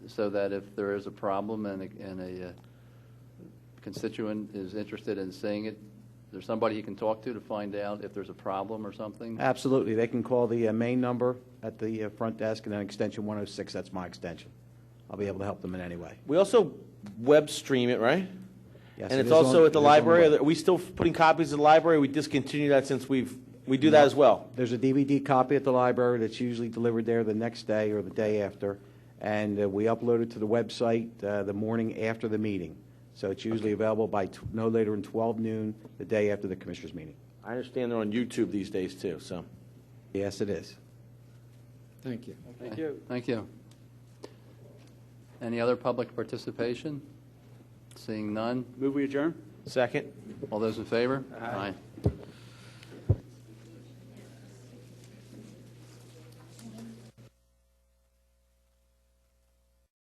so that if there is a problem and a constituent is interested in seeing it, there's somebody he can talk to find out if there's a problem or something? Absolutely. They can call the main number at the front desk and then extension 106. That's my extension. I'll be able to help them in any way. We also web stream it, right? Yes, and it it's is also on- at the it is on the library. web. Are we still putting copies at the library? We discontinued that since we do that as well. There's a DVD copy at the library that's usually delivered there the next day or the day after, and we upload it to the website the morning after the meeting. So it's usually available by no later than 12 noon the day after the commissioners' meeting. I understand they're on YouTube these days too. So, yes, it is. Thank you. Thank you. Thank you. Any other public participation? Seeing none? Move we adjourn? Second. All those in favor? Aye.